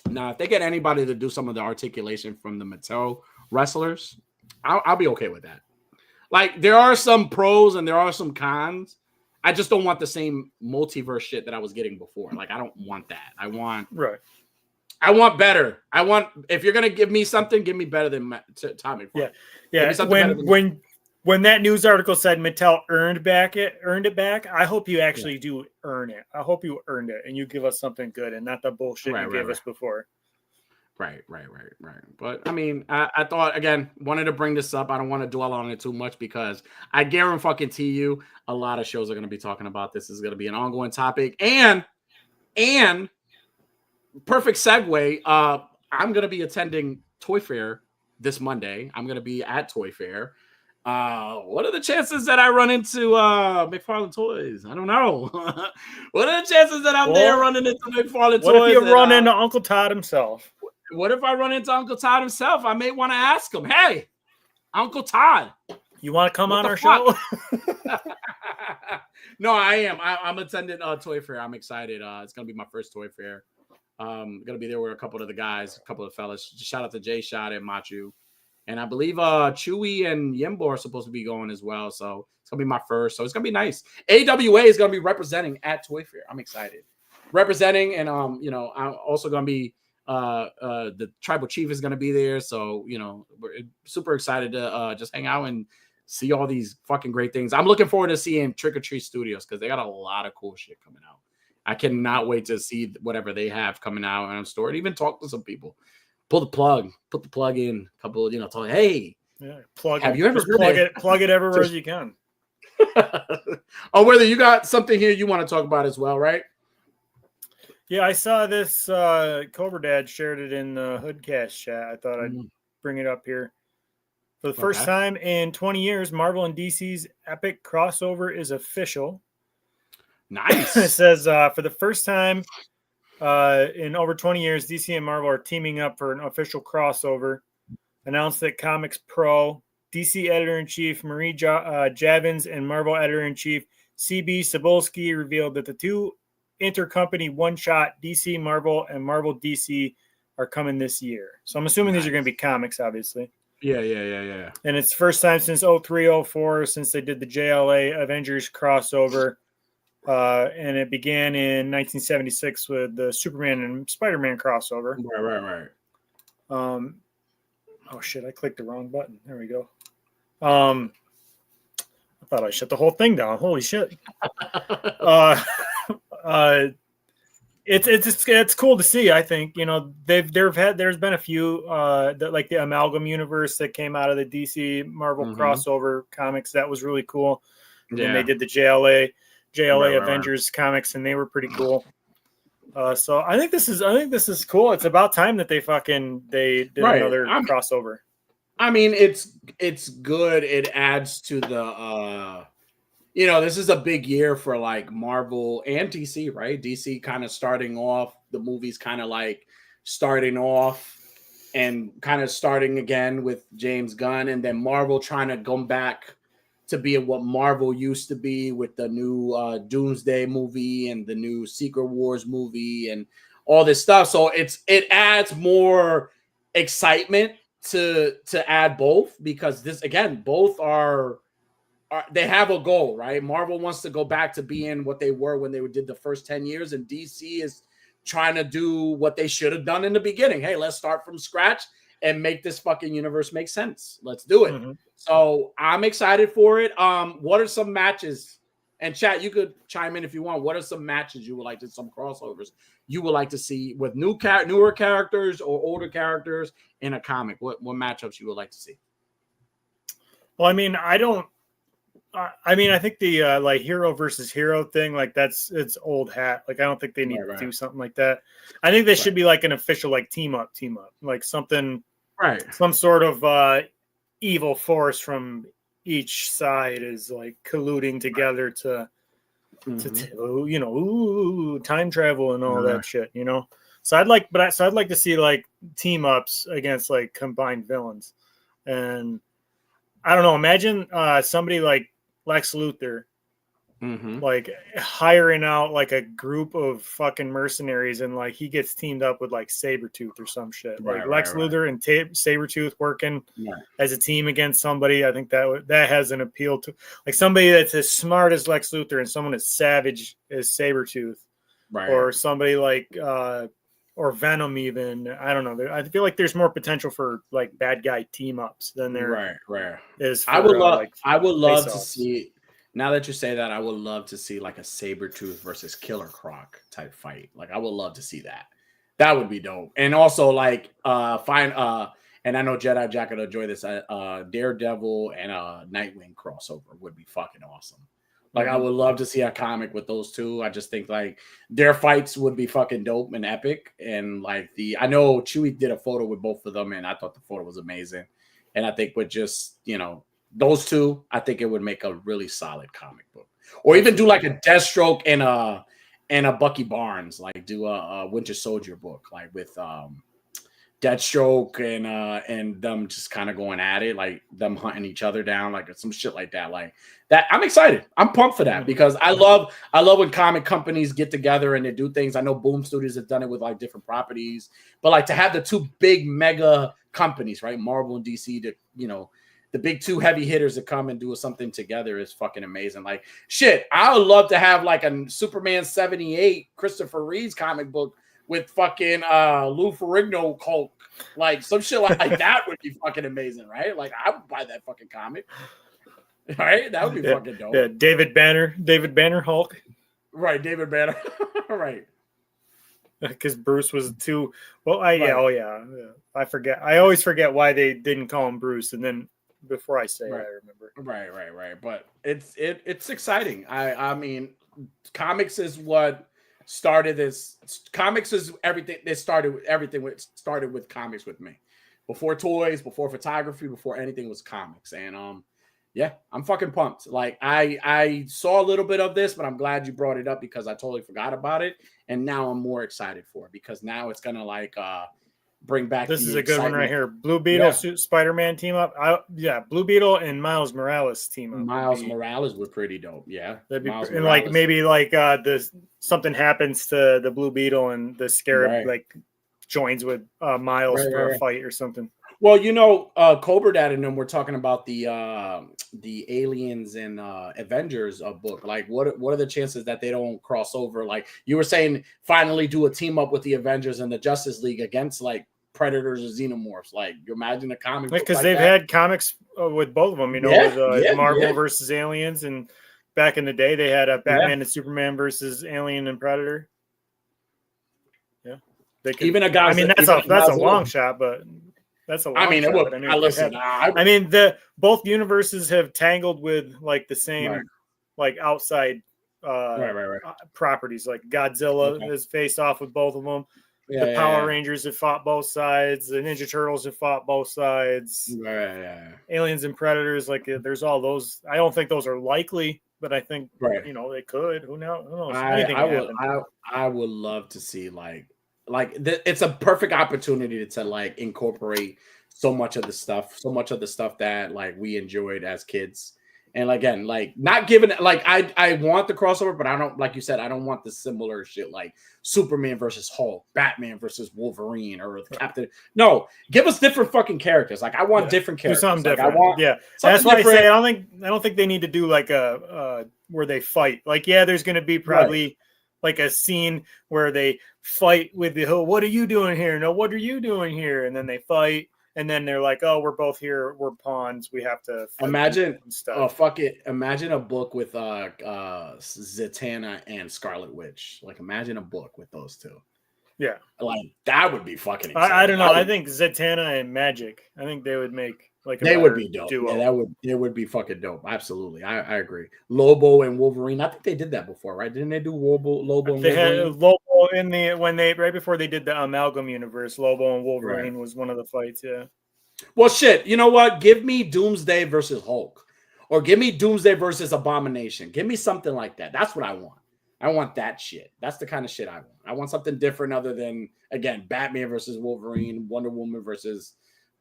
Now, if they get anybody to do some of the articulation from the Mattel wrestlers, I'll be okay with that. Like, there are some pros and there are some cons. I just don't want the same multiverse shit that I was getting before. Like, I don't want that. I want better. If you're going to give me something, give me better than Tommy. Yeah. When that news article said Mattel earned it back, I hope you actually do earn it. I hope you earned it and you give us something good and not the bullshit you gave us before. Right. But I mean, I thought, again, wanted to bring this up. I don't want to dwell on it too much because I guarantee you a lot of shows are going to be talking about this. This is going to be an ongoing topic. And perfect segue. I'm going to be attending Toy Fair this Monday. I'm going to be at Toy Fair. What are the chances that I run into McFarlane Toys? I don't know. What are the chances that I'm there running into McFarlane Toys? What if you run into Uncle Todd himself? What if I run into Uncle Todd himself? I may want to ask him, hey, Uncle Todd. You want to come on our show? No, I am. I'm attending Toy Fair. I'm excited. It's going to be my first Toy Fair. I'm going to be there with a couple of the guys, a couple of fellas. Shout out to Jay Shot and Machu. And I believe Chewy and Yimbo are supposed to be going as well. So it's going to be my first. So it's going to be nice. AWA is going to be representing at Toy Fair. I'm excited. Representing. And, I'm also going to be the tribal chief is going to be there. So, we're super excited to just hang out and see all these fucking great things. I'm looking forward to seeing Trick or Treat Studios because they got a lot of cool shit coming out. I cannot wait to see whatever they have coming out and store it. Even talk to some people. Put the plug in. A couple, talk. Hey, plug. Have you ever heard plug it everywhere as you can. Oh, whether you got something here you want to talk about as well, right? Yeah, I saw this. Cobra Dad shared it in the Hoodcast chat. I thought I'd bring it up here. For the first time in 20 years, Marvel and DC's epic crossover is official. Nice. It says for the first time in over 20 years, DC and Marvel are teaming up for an official crossover. Announced that Comics Pro, DC Editor-in-Chief Marie Javins and Marvel Editor-in-Chief CB Cebulski revealed that the two intercompany one-shot DC Marvel and Marvel DC are coming this year. So I'm assuming these are going to be comics, obviously. Yeah. And it's the first time since 03-04 since they did the JLA Avengers crossover. And it began in 1976 with the Superman and Spider-Man crossover. Right. Oh shit! I clicked the wrong button. There we go. thought I shut the whole thing down. Holy shit. It's cool to see. I think, you know, there's been a few that, like the Amalgam universe that came out of the DC Marvel crossover comics. That was really cool. Yeah. And they did the JLA Avengers comics, and they were pretty cool. So I think this is cool. It's about time that they did another crossover. I mean, it's good. It adds to the you know, this is a big year for like Marvel and DC, right? DC kind of starting off, the movies kind of like starting off and kind of starting again with James Gunn, and then Marvel trying to come back to be what Marvel used to be with the new Doomsday movie and the new Secret Wars movie and all this stuff. So it adds more excitement to add both, because this, again, both are they have a goal, right? Marvel wants to go back to being what they were when they did the first 10 years, and DC is trying to do what they should have done in the beginning. Hey, let's start from scratch and make this fucking universe make sense. Let's do it. So I'm excited for it. What are some matches? And chat, you could chime in if you want. What are some matches you would like to, some crossovers you would like to see with newer characters or older characters in a comic? What matchups you would like to see? Well, I mean, I think the like hero versus hero thing, like it's old hat. Like I don't think they need to do something like that. I think they should be like an official like team up, like something, some sort of evil force from each side is like colluding together to you know, time travel and all that shit, you know. So I'd like to see like team ups against like combined villains, and I don't know. Imagine somebody like Lex Luthor, like hiring out like a group of fucking mercenaries, and like he gets teamed up with like Sabretooth or some shit. Like Lex Luthor and Sabretooth working as a team against somebody. I think that has an appeal to like somebody that's as smart as Lex Luthor and someone as savage as Sabretooth, or somebody like or Venom even. I don't know. I feel like there's more potential for like bad guy team ups than there is. For, I would love to see. Now that you say that, I would love to see like a Sabretooth versus Killer Croc type fight. Like I would love to see that. That would be dope. And also like and I know Jedi Jack would enjoy this. Daredevil and Nightwing crossover would be fucking awesome. Like I would love to see a comic with those two. I just think like their fights would be fucking dope and epic. And like I know Chewie did a photo with both of them, and I thought the photo was amazing. And I think with just, you know, those two, I think it would make a really solid comic book. Or even do like a Deathstroke and a Bucky Barnes, like do a Winter Soldier book, like with Deathstroke and them just kind of going at it, like them hunting each other down, like some shit like that. Like that, I'm excited. I'm pumped for that because I love when comic companies get together and they do things. I know Boom Studios have done it with like different properties, but like to have the two big mega companies, right, Marvel and DC, to, you know, the big two heavy hitters that come and do something together is fucking amazing. Like shit, I would love to have like a Superman 78 Christopher Reeves comic book with fucking Lou Ferrigno Hulk, like some shit like that would be fucking amazing, right? Like I would buy that fucking comic, right? That would be fucking dope. Yeah, David Banner Hulk, right? David Banner, right? Because Bruce was too well. I forget. I always forget why they didn't call him Bruce, and then before I say it, I remember. Right. But it's exciting. I mean, comics is what started this. Comics is everything. It started with everything. It started with comics with me. Before toys, before photography, before anything was comics. And yeah, I'm fucking pumped. Like I saw a little bit of this, but I'm glad you brought it up because I totally forgot about it. And now I'm more excited for it because now it's gonna like bring back. This is a good one right here. Blue Beetle, Spider-Man team up. Blue Beetle and Miles Morales team up. Miles Morales were pretty dope. Yeah, that'd be and like maybe like something happens to the Blue Beetle and the Scarab like joins with Miles for a fight or something. Well, you know, Cobra Dad and them were talking about the Aliens and Avengers book. Like, what are the chances that they don't cross over? Like you were saying, finally do a team up with the Avengers and the Justice League against like predators or xenomorphs. Like, you imagine a comic book because like they've that. had comics with both of them. You know, with Marvel versus Aliens, and back in the day they had a Batman and Superman versus Alien and Predator. Yeah, they could. Even a guy. I mean, that's a long shot, but that's a long shot. I mean, both universes have tangled with like the same like outside properties. Like Godzilla has faced off with both of them. The Power Rangers have fought both sides. The Ninja Turtles have fought both sides. Aliens and Predators, like there's all those. I don't think those are likely, but I think you know they could. Who knows? I would love to see it's a perfect opportunity to like incorporate so much of the stuff that like we enjoyed as kids. And again, like not giving like I want the crossover, but I don't, like you said, I don't want the similar shit like Superman versus Hulk, Batman versus Wolverine, or the Captain. No, give us different fucking characters. Like I want different characters. Do something different. That's why different. I say I don't think they need to do like a where they fight. Like there's going to be probably like a scene where they fight with the whole, what are you doing here? No, what are you doing here? And then they fight. And then they're like, "Oh, we're both here. We're pawns. We have to imagine stuff." Oh, fuck it! Imagine a book with Zatanna and Scarlet Witch. Like, imagine a book with those two. Yeah, like that would be fucking exciting. I don't know. I think Zatanna and Magic. I think they would make like they would be dope. Duo. Yeah, it would be fucking dope. Absolutely, I agree. Lobo and Wolverine. I think they did that before, right? Didn't they do Lobo and Wolverine? They had Lobo in the right before they did the Amalgam universe. Lobo and Wolverine was one of the fights. Yeah. Well, shit. You know what? Give me Doomsday versus Hulk, or give me Doomsday versus Abomination. Give me something like that. That's what I want. I want that shit. That's the kind of shit I want. I want something different other than, again, Batman versus Wolverine, Wonder Woman versus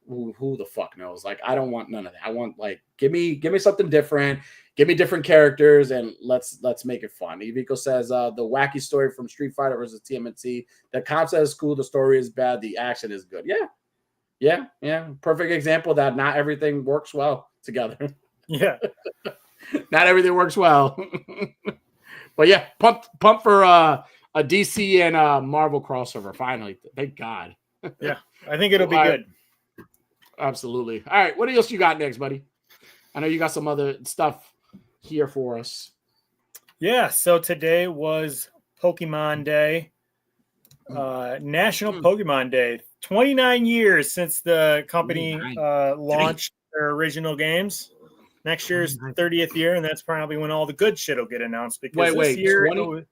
who the fuck knows. Like, I don't want none of that. I want, like, give me something different. Give me different characters, and let's make it fun. Eviko says the wacky story from Street Fighter versus TMNT. The concept is cool. The story is bad. The action is good. Yeah. Perfect example that not everything works well together. Yeah. Not everything works well. But yeah, pump for a DC and Marvel crossover. Finally, thank God. Yeah, I think it'll be good. Absolutely. All right, what else you got next, buddy? I know you got some other stuff here for us. Yeah, so today was Pokemon Day, National Pokemon Day. 29 years since the company launched their original games. Next year's 30th year, and that's probably when all the good shit will get announced. Because this year,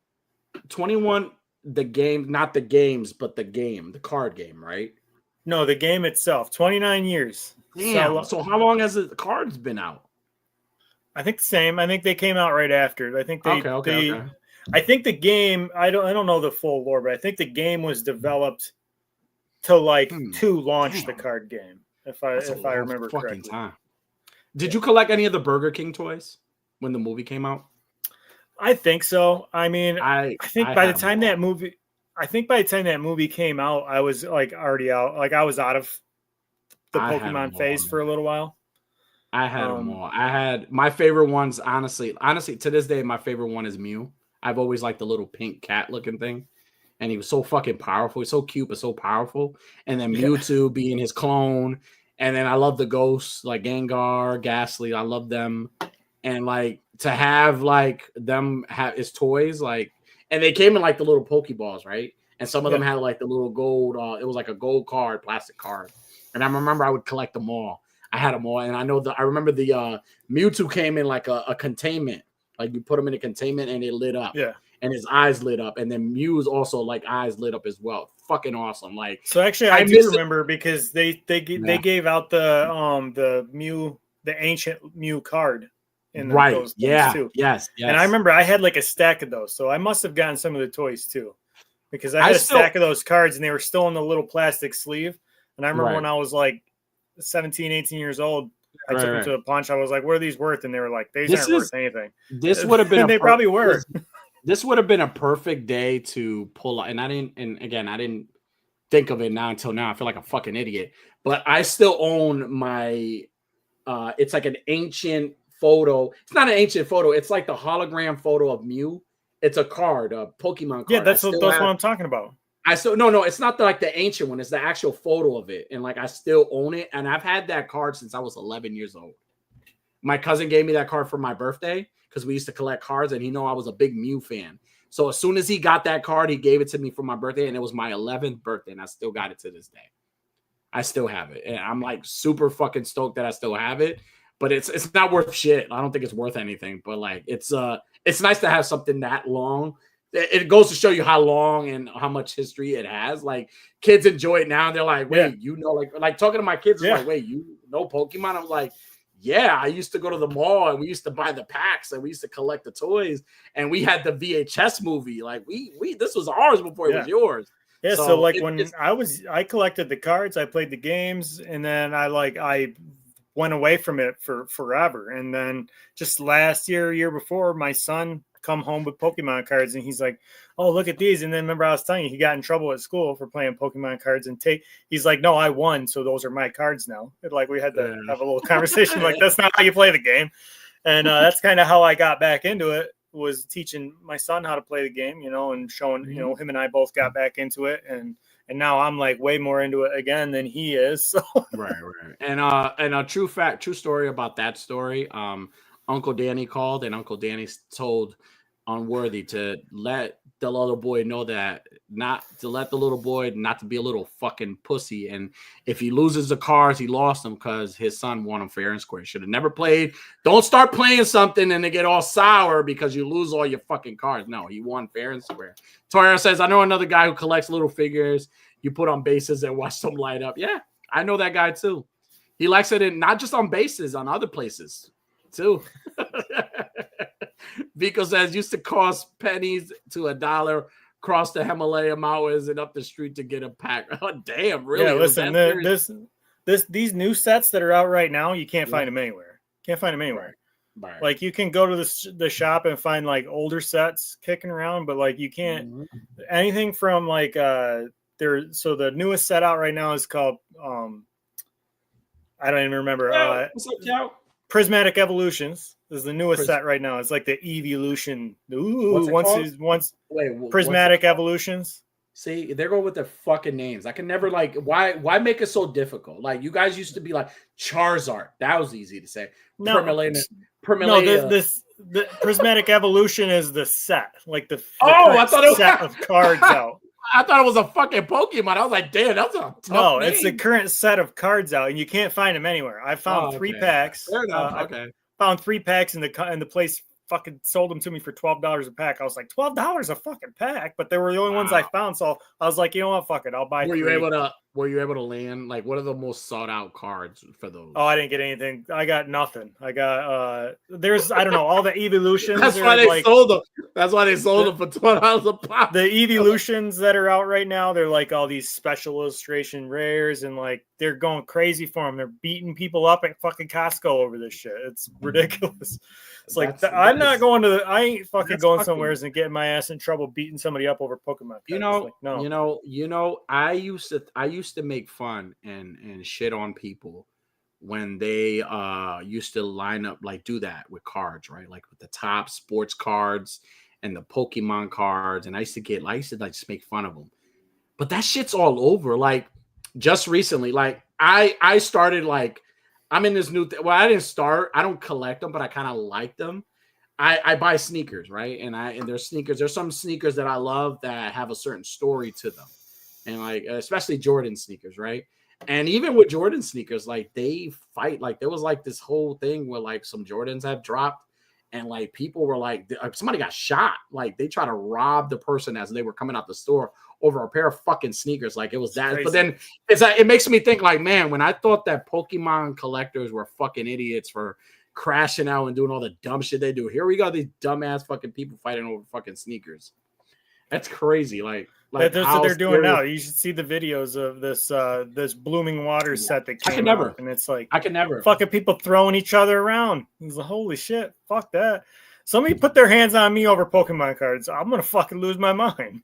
21, the game, not the games, but the game, the card game, right? No, the game itself. 29 years. Damn. So how long has the cards been out? I think the same. I think they came out right after. I think they. Okay. I think the game. I don't know the full lore, but I think the game was developed to launch the card game. If I remember correctly. Time. Did you collect any of the Burger King toys when the movie came out? I think so. I mean, I think by the time that movie came out, I was like already out. Like I was out of the Pokemon phase for a little while. I had them all. I had my favorite ones. Honestly, to this day, my favorite one is Mew. I've always liked the little pink cat looking thing, and he was so fucking powerful. He's so cute but so powerful. And then Mewtwo being his clone. And then I love the ghosts like Gengar, Ghastly. I love them. And like to have like them have his toys, like, and they came in like the little Pokeballs, right? And some of them had like the little gold, it was like a gold card, plastic card. And I remember I would collect them all. I had them all. And I remember the Mewtwo came in like a containment. Like you put him in a containment and it lit up. Yeah. And his eyes lit up. And then Mew's also like eyes lit up as well. Fucking awesome. Like, so actually I do remember because they gave out the Mew, the ancient Mew card in those too. Yes. And I remember I had like a stack of those. So I must have gotten some of the toys too. Because I had a stack of those cards and they were still in the little plastic sleeve. And I remember when I was like 17, 18 years old, I took them to a punch. I was like, what are these worth? And they were like, these aren't worth anything. This would have been they probably were. This would have been a perfect day to pull out. And I didn't think of it until now. I feel like a fucking idiot. But I still own my it's like an ancient photo. It's not an ancient photo. It's like the hologram photo of Mew. It's a card, a Pokemon card. Yeah, that's what I'm talking about. I still no, it's not like the ancient one. It's the actual photo of it, and like I still own it. And I've had that card since I was 11 years old. My cousin gave me that card for my birthday because we used to collect cards, and he know I was a big Mew fan. So as soon as he got that card, he gave it to me for my birthday, and it was my 11th birthday, and I still got it to this day. I still have it, and I'm like super fucking stoked that I still have it. But it's not worth shit. I don't think it's worth anything. But like it's nice to have something that long. It goes to show you how long and how much history it has. Like kids enjoy it now. They're like, wait, like talking to my kids, like, wait, you know Pokemon? I'm like, yeah, I used to go to the mall and we used to buy the packs and we used to collect the toys and we had the VHS movie. Like we this was ours before it was yours. Yeah, so like when I collected the cards, I played the games, and then I went away from it for forever. And then just last year before, my son come home with Pokemon cards, and he's like, oh, look at these. And then remember I was telling you, he got in trouble at school for playing Pokemon cards, and he's like, no, I won, so those are my cards now. And like we had to have a little conversation like, that's not how you play the game. And that's kind of how I got back into it, was teaching my son how to play the game, and showing, him and I both got back into it, and now I'm like way more into it again than he is. So. Right. And a true story about that story. Uncle Danny called, and Uncle Danny told Unworthy to let the little boy know that not to be a little fucking pussy. And if he loses the cards, he lost them because his son won them fair and square. Should have never played. Don't start playing something and they get all sour because you lose all your fucking cards. No, he won fair and square. Toriel says, I know another guy who collects little figures you put on bases and watch them light up. Yeah, I know that guy too. He likes it not just on bases, on other places too. Because as used to cost pennies to $1, cross the Himalaya mountains and up the street to get a pack. Oh, damn, really? Yeah, listen, these new sets that are out right now, you can't find them anywhere. Can't find them anywhere. Right. Like you can go to the shop and find like older sets kicking around, but like you can't anything from like so the newest set out right now is called I don't even remember. Prismatic Evolutions is the newest set right now. It's like the Evolution. Once Prismatic Evolutions. See, they're going with their fucking names. I can never like why make it so difficult? Like you guys used to be like Charizard. That was easy to say. No, the Prismatic Evolution is the set, like the I thought it was set of cards out. I thought it was a fucking Pokemon. I was like, damn, that's a tough name. It's the current set of cards out, and you can't find them anywhere. I found 3 packs. Fair enough. I found 3 packs, and the place fucking sold them to me for $12 a pack. I was like, $12 a fucking pack, but they were the only ones I found. So I was like, you know what, fuck it, I'll buy. Were you able to land? Like, what are the most sought out cards for those? Oh, I didn't get anything. I got nothing. I got there's I don't know, all the evolutions. That's why they sold them. That's why they sold them for $12 a pop. The evolutions that are out right now, they're like all these special illustration rares, and like they're going crazy for them. They're beating people up at fucking Costco over this shit. It's ridiculous. It's like I ain't fucking going somewhere and getting my ass in trouble beating somebody up over Pokemon cards. No. I used to make fun and shit on people when they used to line up, like do that with cards, right? Like with the top sports cards and the Pokemon cards. And I used to just make fun of them. But that shit's all over. Like just recently, like I started like, I'm in this new I didn't start. I don't collect them, but I kind of like them. I buy sneakers, right? And there's sneakers. There's some sneakers that I love that have a certain story to them, and like especially Jordan sneakers, right? And even with Jordan sneakers, like they fight. Like there was like this whole thing where like some Jordans have dropped, and like people were like somebody got shot. Like they try to rob the person as they were coming out the store over a pair of fucking sneakers. Like it was that. Crazy. But then it makes me think like, man, when I thought that Pokemon collectors were fucking idiots for crashing out and doing all the dumb shit they do, here we got these dumbass fucking people fighting over fucking sneakers. That's crazy. Like that's what they're doing now. You should see the videos of this Blooming Water set that came out, and it's like I can never fucking people throwing each other around. He's like, holy shit, fuck that. Somebody put their hands on me over Pokemon cards. I'm gonna fucking lose my mind.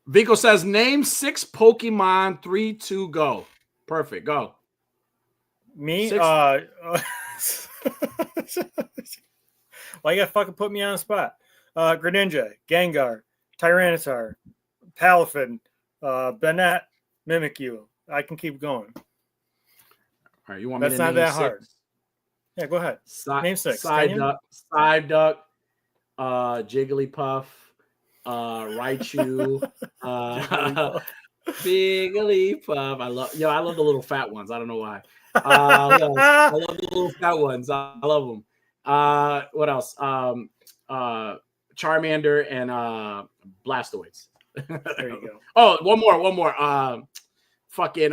Vico says, name 6 Pokemon. 3, 2, go. Perfect. Go. Me? Why you gotta fucking put me on the spot? Greninja, Gengar, Tyranitar, Palafin, Bennett, Mimikyu. I can keep going. All right, you want That's me to not name that 6? hard. Yeah, go ahead. Name 6. Psyduck, Jigglypuff, Raichu, Jigglypuff. I love the little fat ones. I don't know why. I love the little fat ones. I love them. What else? Charmander and Blastoise. There you go. Oh, one more. Fucking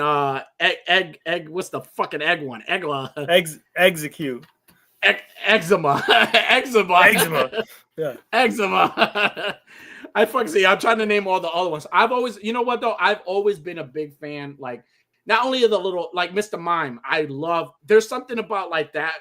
egg. What's the fucking egg one? Execute. Eczema. Yeah. Eczema. I fucking see. I'm trying to name all the other ones. I've always, you know what though? I've always been a big fan. Like, not only of the little, like Mr. Mime. I love. There's something about like that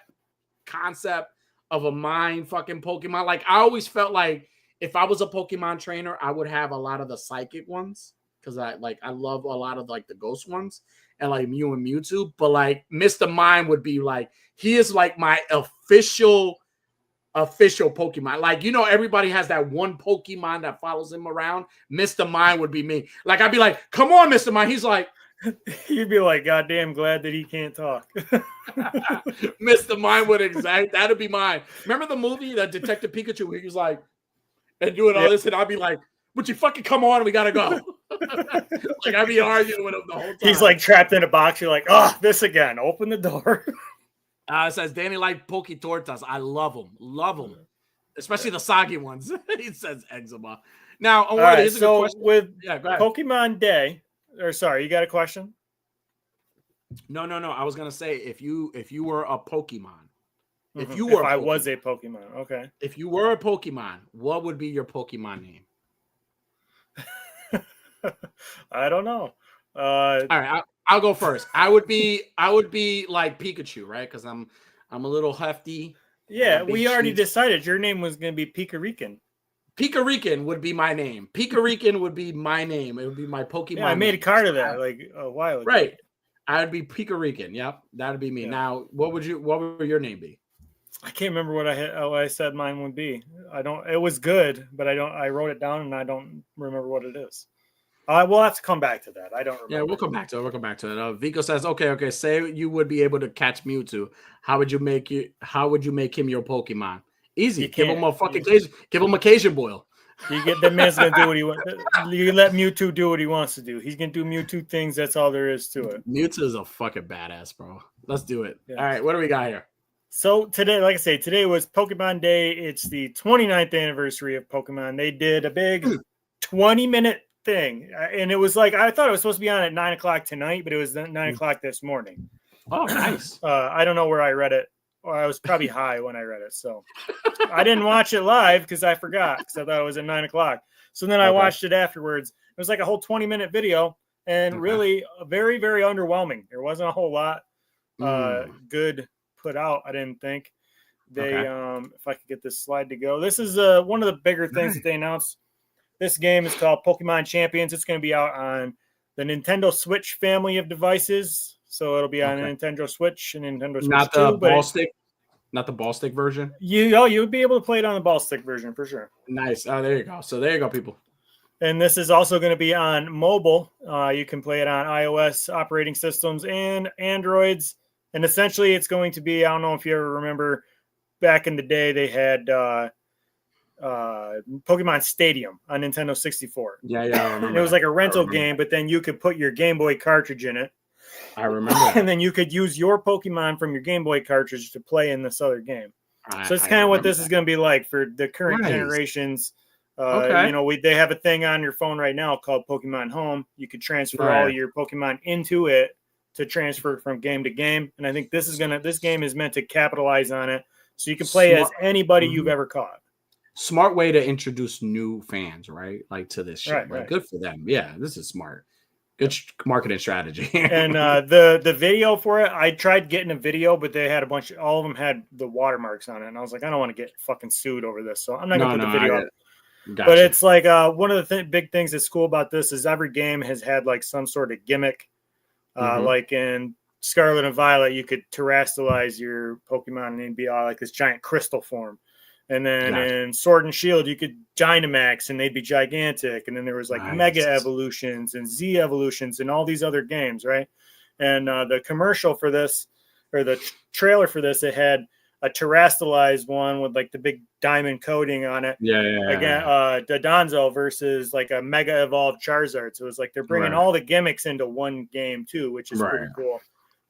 concept of a mime fucking Pokemon. Like, I always felt like if I was a Pokemon trainer, I would have a lot of the psychic ones because I love a lot of like the ghost ones and like Mew and Mewtwo. But like Mr. Mime would be like, he is like my official Pokemon. Like, you know, everybody has that one Pokemon that follows him around. Mr. Mime would be me. Like, I'd be like, come on, Mr. Mime. He's like, you'd be like, goddamn glad that he can't talk. Mr. Mime would that'd be mine. Remember the movie, the Detective Pikachu, where he was like, and doing all this, and I'd be like, would you fucking come on? We gotta go. Like, I'd be arguing with him the whole time. He's like trapped in a box. You're like, oh, this again. Open the door. It says Danny like Poke Tortas. I love them, especially the soggy ones. He says eczema. Now, all right, so with Pokemon Day, or sorry, you got a question? No. I was gonna say if you were a Pokemon, if I was a Pokemon, okay. If you were a Pokemon, what would be your Pokemon name? I don't know. All right, I'll go first. I would be like Pikachu, right? Because I'm a little hefty. Yeah, we already decided your name was going to be Pika-Rican. Pika-Rican would be my name. Pika-Rican would be my name. It would be my Pokemon. Yeah, I made a card of that like a while ago. Right. I'd be Pika-Rican. Yep, that'd be me. Yeah. Now, what would your name be? I can't remember what I said mine would be. It was good, but I wrote it down and I don't remember what it is. We'll have to come back to that. I don't remember. Yeah, we'll come back to it. Vico says, okay. Say you would be able to catch Mewtwo. How would you make him your Pokemon? Easy. Give him a fucking Cajun. Give him a Cajun boil. You get the man's gonna do what he wants. You let Mewtwo do what he wants to do. He's gonna do Mewtwo things. That's all there is to it. Mewtwo is a fucking badass, bro. Let's do it. Yeah. All right, what do we got here? So today, like I say, today was Pokemon Day. It's the 29th anniversary of Pokemon. They did a big 20-minute thing, and it was like I thought it was supposed to be on at 9:00 tonight, but it was 9:00 this morning. Oh, nice. I don't know where I read it, or I was probably high when I read it, so I didn't watch it live because I forgot because I thought it was at 9:00. So then I watched it afterwards. It was like a whole 20-minute video, and really very, very underwhelming. There wasn't a whole lot good put out. I didn't think they. If I could get this slide to go, this is one of the bigger things that they announced. This game is called Pokemon Champions. It's going to be out on the Nintendo Switch family of devices. So it'll be on Nintendo Switch and Nintendo Switch not the ball stick, not the ball stick version. You would be able to play it on the ball stick version for sure. Nice. Oh, there you go. So there you go, people. And this is also going to be on mobile. You can play it on iOS operating systems and Androids. And essentially, it's going to be, I don't know if you ever remember, back in the day, they had Pokemon Stadium on Nintendo 64. Yeah, I remember. And it was like a rental game, but then you could put your Game Boy cartridge in it. I remember. And then you could use your Pokemon from your Game Boy cartridge to play in this other game. So it's kind of what this is going to be like for the current generations. You know, they have a thing on your phone right now called Pokemon Home. You could transfer all your Pokemon into it to transfer from game to game. And I think this game is meant to capitalize on it. So you can play as anybody you've ever caught. Smart way to introduce new fans, right? Like to this shit. Right. Good for them. Yeah, this is smart. Good marketing strategy. And the video for it, I tried getting a video, but they had all of them had the watermarks on it. And I was like, I don't want to get fucking sued over this. So I'm not going to put the video up. Gotcha. But it's like one of the big things that's cool about this is every game has had like some sort of gimmick. Like in Scarlet and Violet, you could terrestrialize your Pokemon and it'd be all like this giant crystal form. And then in Sword and Shield, you could Dynamax and they'd be gigantic. And then there was like Mega Evolutions and Z Evolutions and all these other games, right? And the commercial for this, or the trailer for this, it had a terrestrialized one with like the big diamond coating on it. Again, Dodonzo versus like a Mega Evolved Charizard. So it was like they're bringing all the gimmicks into one game too, which is pretty cool.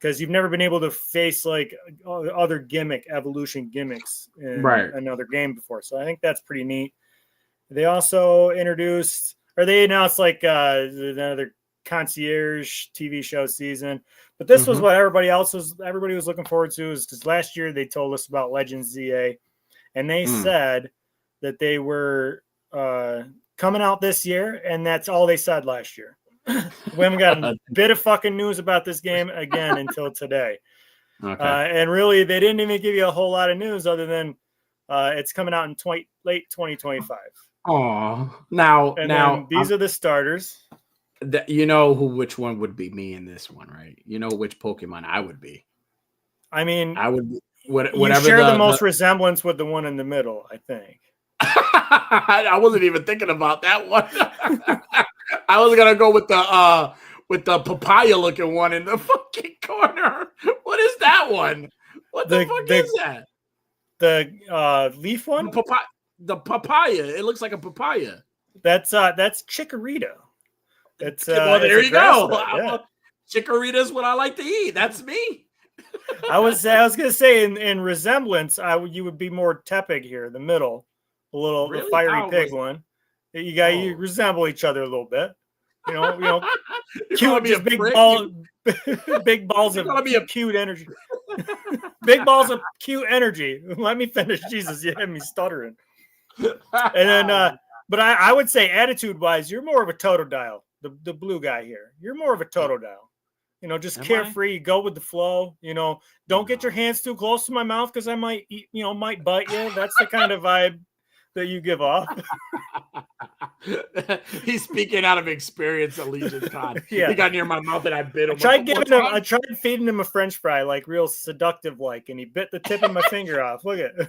Because you've never been able to face like other evolution gimmicks in another game before. So I think that's pretty neat. They also announced like another concierge TV show season. But this was what everybody was looking forward to, is because last year they told us about Legends ZA, and they said that they were coming out this year, and that's all they said last year. We haven't got a bit of fucking news about this game again until today. And really, they didn't even give you a whole lot of news other than it's coming out in late 2025. Oh, now these are the starters. You know which one would be me in this one, right? You know which Pokemon I would be. I mean, I would be whatever. You share the most resemblance with the one in the middle, I think. I wasn't even thinking about that one. I was gonna go with the papaya looking one in the fucking corner. What is that one? What the fuck is that? The leaf one? The papaya. It looks like a papaya. That's Chikorita. It's well, there you go. Chikorita is what I like to eat. That's me. I was gonna say in resemblance, you would be more Tepig here, the middle, the fiery pig one. You resemble each other a little bit. You know, cute, just big balls of cute energy. Big balls of cute energy. Let me finish. Jesus, you had me stuttering. And then, but I would say attitude-wise, you're more of a Totodile, the blue guy here. You're more of a Totodile. You know, just carefree, go with the flow. You know, don't get your hands too close to my mouth because I might bite you. That's the kind of vibe that you give off. He's speaking out of experience, Allegiance Con. He got near my mouth and I bit him. I tried feeding him a French fry, like real seductive like, and he bit the tip of my finger off. Look at it.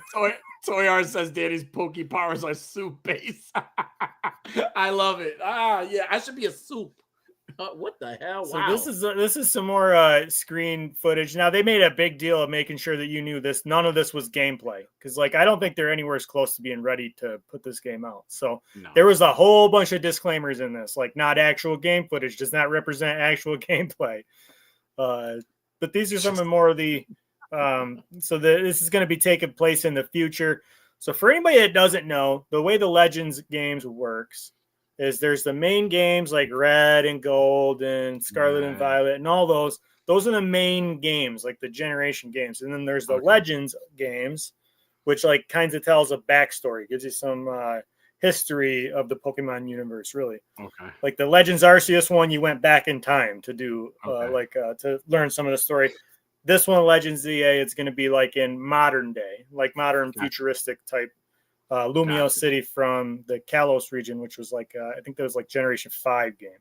Toyar says Danny's Poke powers are soup base. I love it. I should be a soup. What the hell? So this is some more screen footage. Now they made a big deal of making sure that you knew this. None of this was gameplay because, like, I don't think they're anywhere as close to being ready to put this game out. So there was a whole bunch of disclaimers in this, like not actual game footage does not represent actual gameplay. But these are some of more of the. This is going to be taking place in the future. So for anybody that doesn't know, the way the Legends games works is there's the main games like Red and Gold and Scarlet and Violet and all those. Those are the main games, like the generation games. And then there's the Legends games, which like kind of tells a backstory, gives you some history of the Pokemon universe, really. Okay. Like the Legends Arceus one, you went back in time to do to learn some of the story. This one, Legends ZA, it's going to be like in modern day, like modern futuristic type. Lumio City from the Kalos region, which was like I think that was like Generation 5 game.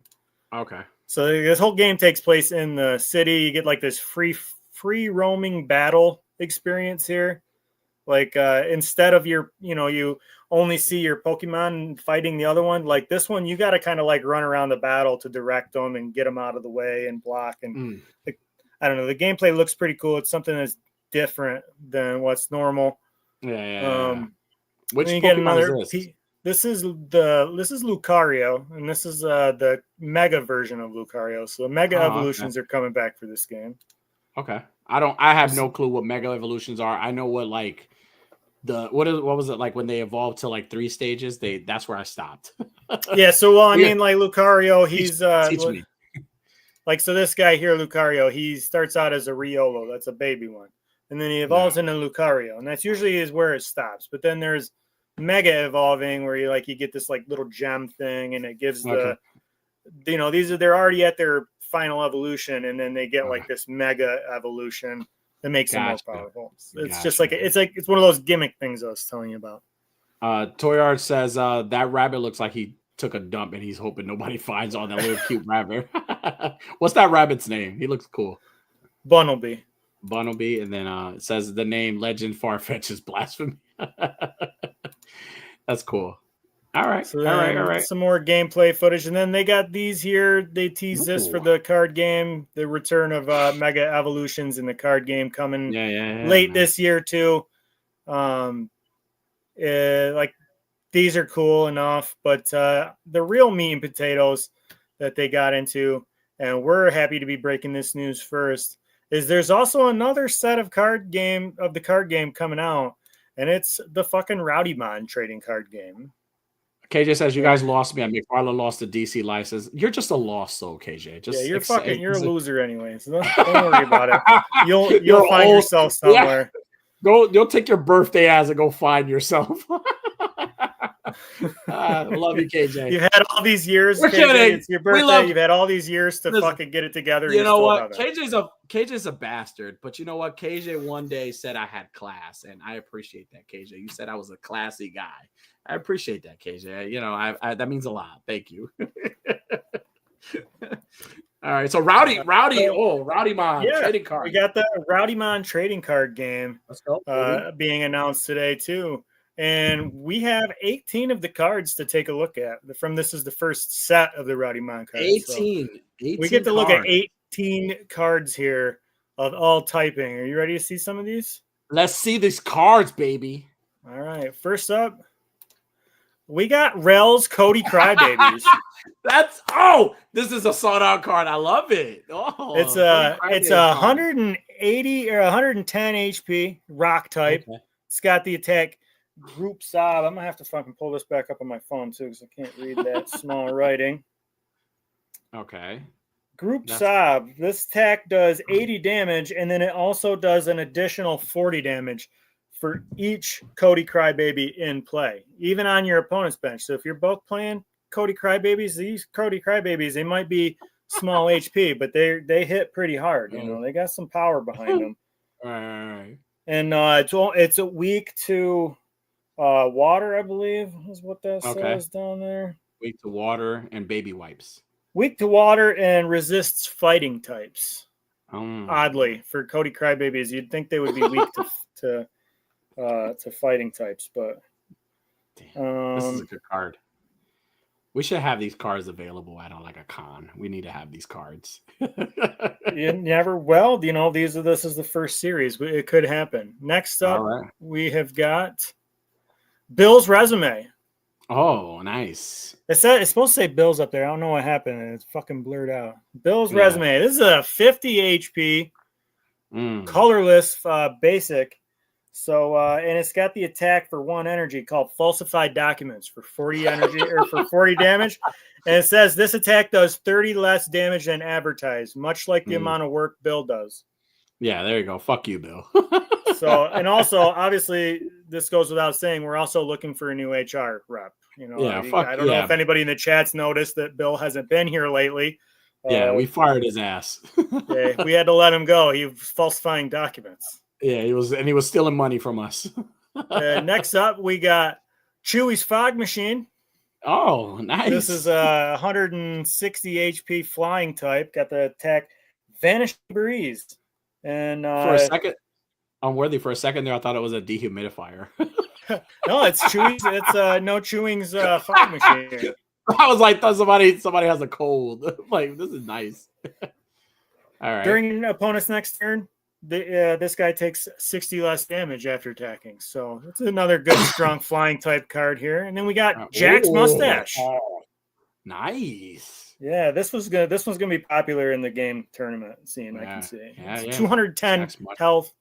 Okay. So this whole game takes place in the city. You get like this free roaming battle experience here. Like instead of you only see your Pokemon fighting the other one. Like this one, you got to kind of like run around the battle to direct them and get them out of the way and block. And I don't know. The gameplay looks pretty cool. It's something that's different than what's normal. Which Pokemon is this? This is Lucario, and this is the Mega version of Lucario. So Mega Evolutions are coming back for this game. Okay, I have no clue what Mega Evolutions are. I know what like what was it like when they evolved to like 3 stages? That's where I stopped. I mean, like Lucario, he's teach me. Like so, this guy here, Lucario, he starts out as a Riolo. That's a baby one. And then he evolves into Lucario, and that's usually is where it stops. But then there's Mega Evolving, where you get this like little gem thing, and it gives they're already at their final evolution, and then they get like this Mega Evolution that makes them more powerful. It's just like it's one of those gimmick things I was telling you about. Toyard says that rabbit looks like he took a dump, and he's hoping nobody finds all that little cute rabbit. What's that rabbit's name? He looks cool. Bunnelby. Bunnelby, and then it says the name Legend Farfetch is blasphemy. That's cool. All right. So all right. Some more gameplay footage. And then they got these here. They tease this for the card game. The return of Mega Evolutions in the card game coming late this year, too. Like, these are cool enough. But the real meat and potatoes that they got into, and we're happy to be breaking this news first, is there's also another set of the card game coming out. And it's the fucking Rowdy-Mon trading card game. KJ says you guys lost me. And McFarlane lost the DC license. You're just a lost soul, KJ. You're a loser anyway. So don't worry about it. You'll find yourself somewhere. Yeah. You'll take your birthday as and go find yourself. Love you, KJ. You've had all these years. KJ, it's your birthday. You've had all these years to fucking get it together. You know what? KJ's a bastard. But you know what? KJ one day said I had class, and I appreciate that, KJ. You said I was a classy guy. I appreciate that, KJ. You know, I that means a lot. Thank you. All right, so Rowdy-Mon trading card. We got the Rowdy-Mon trading card game. Let's go. Being announced today too. And we have 18 of the cards to take a look at. This is the first set of the Rowdy-Mon cards. 18 we get to look at 18 cards here of all typing. Are you ready to see some of these? Let's see these cards, baby. All right. First up, we got Rel's Cody Crybabies. This is a sought out card. I love it. It's a 180 or 110 HP rock type. Okay. It's got the attack Group Sob. I'm gonna have to fucking pull this back up on my phone too because I can't read that small writing. Okay. Group Sob. This attack does 80 damage, and then it also does an additional 40 damage for each Cody Crybaby in play, even on your opponent's bench. So if you're both playing Cody Crybabies, these Cody Crybabies, they might be small HP, but they hit pretty hard. You know, they got some power behind them. All right. And it's a weak to water, I believe, is what that says down there. Weak to water and baby wipes. Weak to water and resists fighting types. Oddly, for Cody Crybabies, you'd think they would be weak to fighting types, but this is a good card. We should have these cards available at a con. We need to have these cards. This is the first series. It could happen. Next up, we have got Bill's resume. Oh, nice. It's supposed to say Bill's up there. I don't know what happened. It's fucking blurred out. Bill's resume. This is a 50 HP, colorless basic. So, and it's got the attack for 1 energy called Falsified Documents for 40 energy or for 40 damage. And it says this attack does 30 less damage than advertised, much like the amount of work Bill does. Yeah, there you go. Fuck you, Bill. So, and also, obviously, this goes without saying, we're also looking for a new HR rep. You know, I don't know if anybody in the chat's noticed that Bill hasn't been here lately. Yeah, we fired his ass. We had to let him go. He was falsifying documents. Yeah, he was stealing money from us. Next up, we got Chewy's Fog Machine. Oh, nice. This is a 160 HP flying type. Got the attack Vanishing Breeze. And for a second, unworthy. For a second there, I thought it was a dehumidifier. No, it's Chewy's. It's No Chewing's fog machine. I was like, somebody has a cold. Like, this is nice. All right. During an opponent's next turn, this guy takes 60 less damage after attacking. So it's another good, strong flying type card here. And then we got Jack's Mustache. Nice. Yeah, this one's gonna be popular in the game tournament scene. I can see. It's 210 health.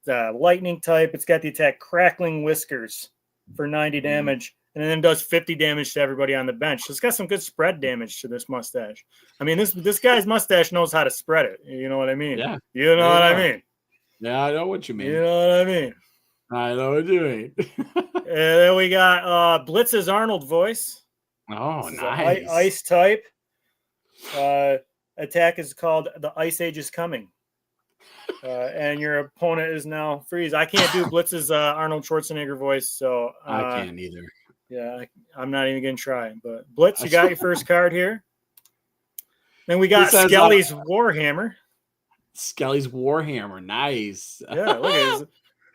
Lightning type. It's got the attack Crackling Whiskers for 90 damage, and then does 50 damage to everybody on the bench. So it's got some good spread damage to this mustache. I mean, this guy's mustache knows how to spread it. You know what I mean? Yeah. You know what I mean? Yeah, I know what you mean. You know what I mean? I know what you mean. And then we got Blitz's Arnold voice. Oh, nice. Ice type. Attack is called The Ice Age is Coming. And your opponent is now freeze. I can't do Blitz's Arnold Schwarzenegger voice, so I can't either. Yeah, I'm not even gonna try. But Blitz, you got your first card here. Then we got Skelly's Warhammer. Skelly's Warhammer. Nice. Yeah, look at it.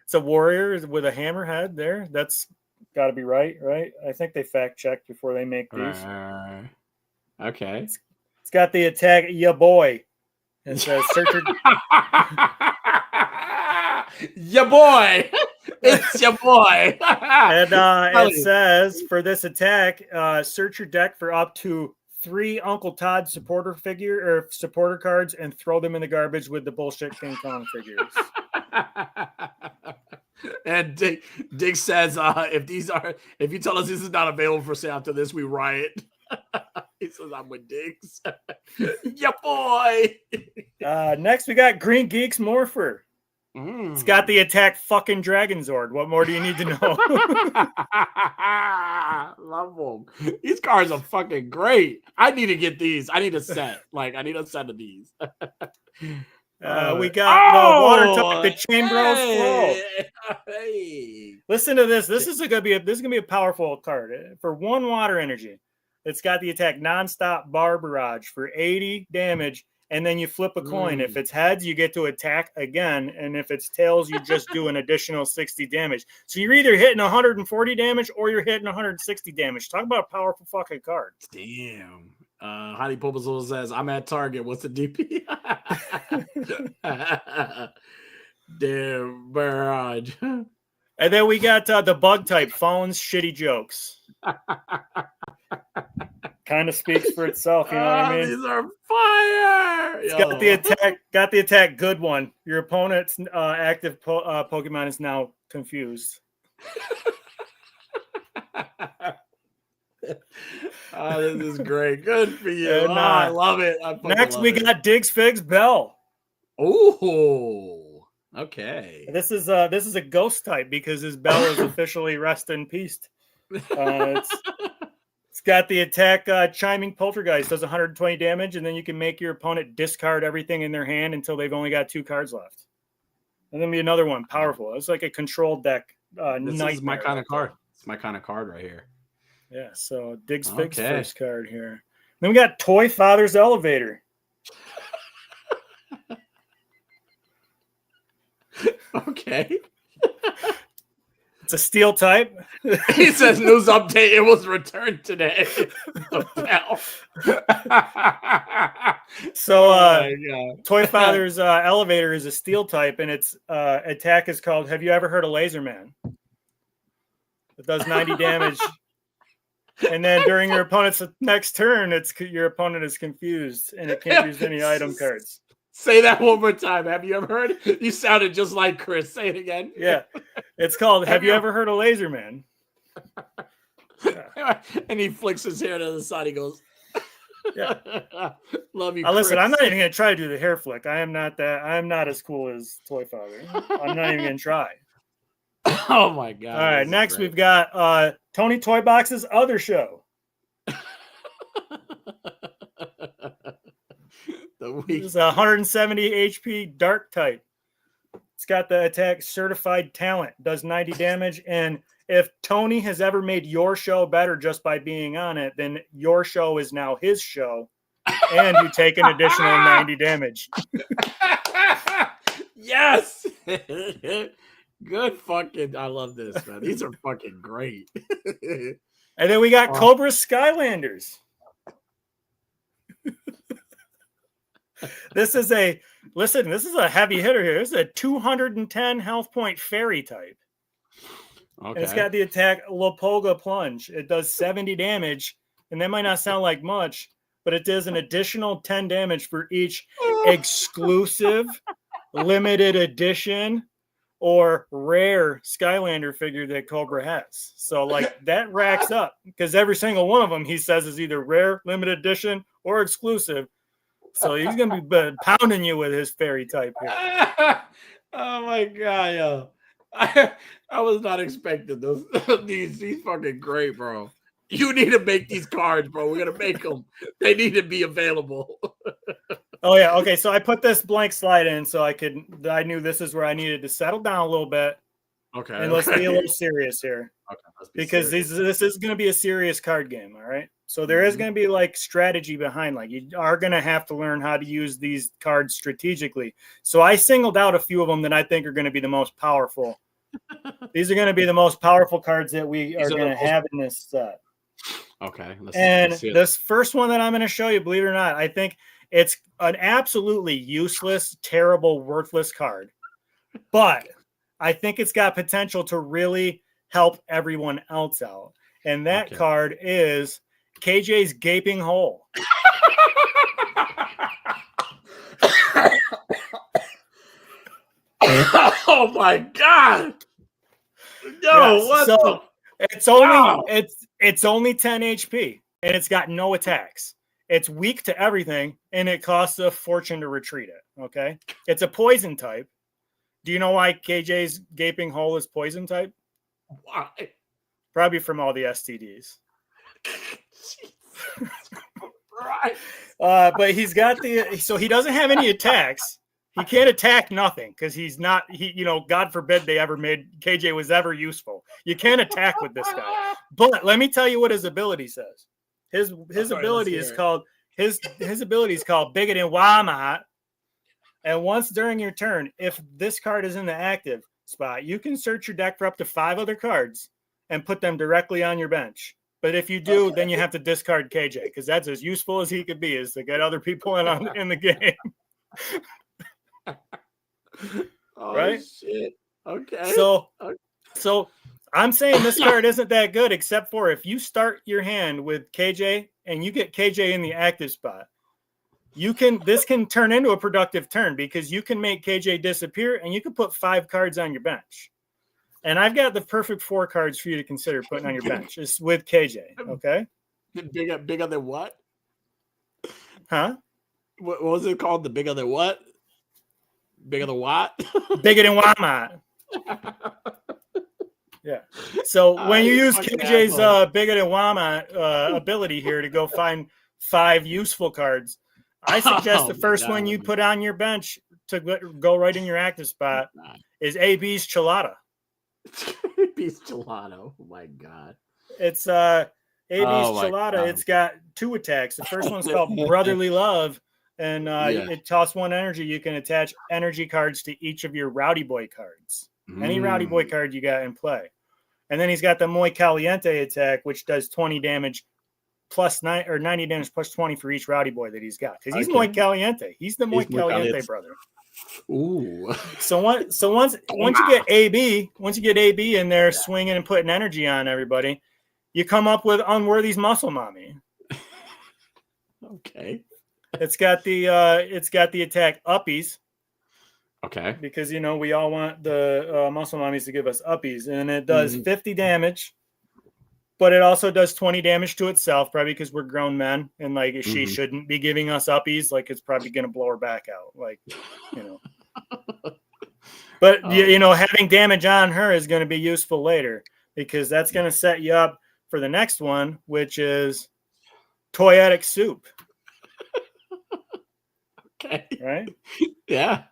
It's a warrior with a hammer head there. That's got to be right? I think they fact checked before they make these. Okay. It's got the attack, ya boy. It says searcher. Ya boy. It's your boy. And it says for this attack, search your deck for up to 3 Uncle Todd supporter cards and throw them in the garbage with the bullshit King Kong figures. And Dick says, if you tell us this is not available for sale after this, we riot. He says, I'm with Diggs. Yeah, boy. Next, we got Green Geeks Morpher. It's got the attack fucking Dragon Zord. What more do you need to know? Love them. These cards are fucking great. I need to get these. I need a set. I need a set of these. We got the water type, the Chambros Flow. Hey. Listen to this. This is gonna be a powerful card for 1 water energy. It's got the attack Nonstop Bar Barrage for 80 damage, and then you flip a coin. If it's heads, you get to attack again, and if it's tails, you just do an additional 60 damage. So you're either hitting 140 damage or you're hitting 160 damage. Talk about a powerful fucking card. Damn. Hottie Popozol says, I'm at Target. What's the DP? Damn, barrage. And then we got the bug type, Phones Shitty Jokes. Kind of speaks for itself, you know what I mean? These are fire. It's got the attack good one. Your opponent's active Pokemon is now confused. This is great. Good for you. I love it. Next, we got Diggs Figs Bell. Oh, okay. This is a ghost type because his bell is officially rest in peace. It's got the attack Chiming Poltergeist, does 120 damage, and then you can make your opponent discard everything in their hand until they've only got 2 cards left. And then be another one, powerful. It's like a controlled deck. This is my kind of card. It's my kind of card right here. Yeah, so Diggs Figs first card here. Then we got Toy Father's Elevator. Okay. It's a steel type. He says news update. It was returned today. So Toy Father's Elevator is a steel type, and its attack is called, have you ever heard of Laser Man? It does 90 damage. And then during your opponent's next turn, your opponent is confused, and it can't use any item cards. Say that one more time. Have you ever heard it? You sounded just like Chris. Say it again. Yeah. It's called, have you ever heard of Laser Man? Yeah. And he flicks his hair to the side. He goes, yeah. Love you, Chris. Listen, I'm not even going to try to do the hair flick. I am not as cool as Toy Father. I'm not even going to try. Oh, my God. All right. Next, we've got Tony Toy Box's other show. This is 170 HP dark type. It's got the attack Certified Talent, does 90 damage. And if Tony has ever made your show better just by being on it, then your show is now his show. And you take an additional 90 damage. Yes. Good fucking. I love this, man. These are fucking great. And then we got Cobra Skylanders. This is a heavy hitter here. This is a 210 health point fairy type. Okay. And it's got the attack Lopoga Plunge. It does 70 damage, and that might not sound like much, but it does an additional 10 damage for each exclusive, limited edition, or rare Skylander figure that Cobra has. So that racks up because every single one of them he says is either rare, limited edition, or exclusive. So he's gonna be pounding you with his fairy type here. Oh my God, yo. I was not expecting those. These fucking great, bro. You need to make these cards, bro. We're gonna make them. They need to be available. Oh yeah, okay. So I put this blank slide in so I knew this is where I needed to settle down a little bit. Okay. And let's be a little serious here. because this is going to be a serious card game. All right. So there is going to be like strategy behind, like you are going to have to learn how to use these cards strategically. So I singled out a few of them that I think are going to be the most powerful. These are going to be the most powerful cards that we are going to have in this set. Okay. Let's this first one that I'm going to show you, believe it or not, I think it's an absolutely useless, terrible, worthless card. But I think it's got potential to really help everyone else out. And that card is KJ's Gaping Hole. Oh my God. No, yes, so it's only 10 HP and it's got no attacks. It's weak to everything and it costs a fortune to retreat it. Okay. It's a poison type. Do you know why KJ's Gaping Hole is poison type? Why? Probably from all the STDs. Right. But he's got so he doesn't have any attacks. He can't attack nothing because he's not, God forbid they ever made KJ was ever useful. You can't attack with this guy. But let me tell you what his ability says. His ability is called his ability is called Bigot and Wamat. And once during your turn, if this card is in the active spot, you can search your deck for up to 5 other cards and put them directly on your bench. But if you do, then you have to discard KJ because that's as useful as he could be, is to get other people in the game. Right? Shit. Okay. So I'm saying this card isn't that good, except for if you start your hand with KJ and you get KJ in the active spot, this can turn into a productive turn because you can make KJ disappear and you can put 5 cards on your bench. And I've got the perfect 4 cards for you to consider putting on your bench. It's with KJ. Okay. Bigger than what? Huh? What was it called? The bigger than what? Bigger than what? Bigger than Walmart. Yeah. So when you use KJ's Bigger than Walmart ability here to go find 5 useful cards, I suggest the first one you put on your bench to go right in your active spot is AB's Chilada. AB's Chilada. Oh my God. It's AB's Chilada. It's got 2 attacks. The first one's called Brotherly Love. And it costs 1 energy. You can attach energy cards to each of your Rowdy Boy cards. Any Rowdy Boy card you got in play. And then he's got the Muy Caliente attack, which does 20 damage plus 90 damage plus 20 for each Rowdy Boy that he's got. Because he's Muy Caliente. He's the Muy Caliente brother. Ooh. So once you get AB in there swinging and putting energy on everybody, you come up with Unworthy's Muscle Mommy. Okay. It's got the attack Uppies. Okay. Because we all want the Muscle Mommies to give us Uppies, and it does 50 damage, but it also does 20 damage to itself, probably because we're grown men and like she shouldn't be giving us Uppies. Like it's probably gonna blow her back out. Like, But having damage on her is going to be useful later because that's going to set you up for the next one, which is Toyetic Soup. Okay. Right? Yeah.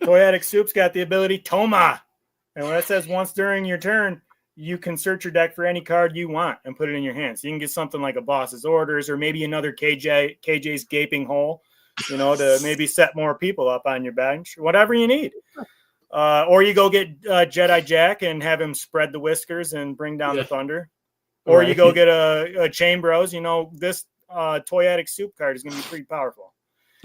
Toyetic Soup's got the ability Toma. And when it says once during your turn, you can search your deck for any card you want and put it in your hand. So you can get something like a Boss's Orders or maybe another KJ's Gaping Hole, to maybe set more people up on your bench, whatever you need. Or you go get Jedi Jack and have him spread the whiskers and bring down the thunder. Or you go get a Chain Bros. This Toyetic Soup card is going to be pretty powerful.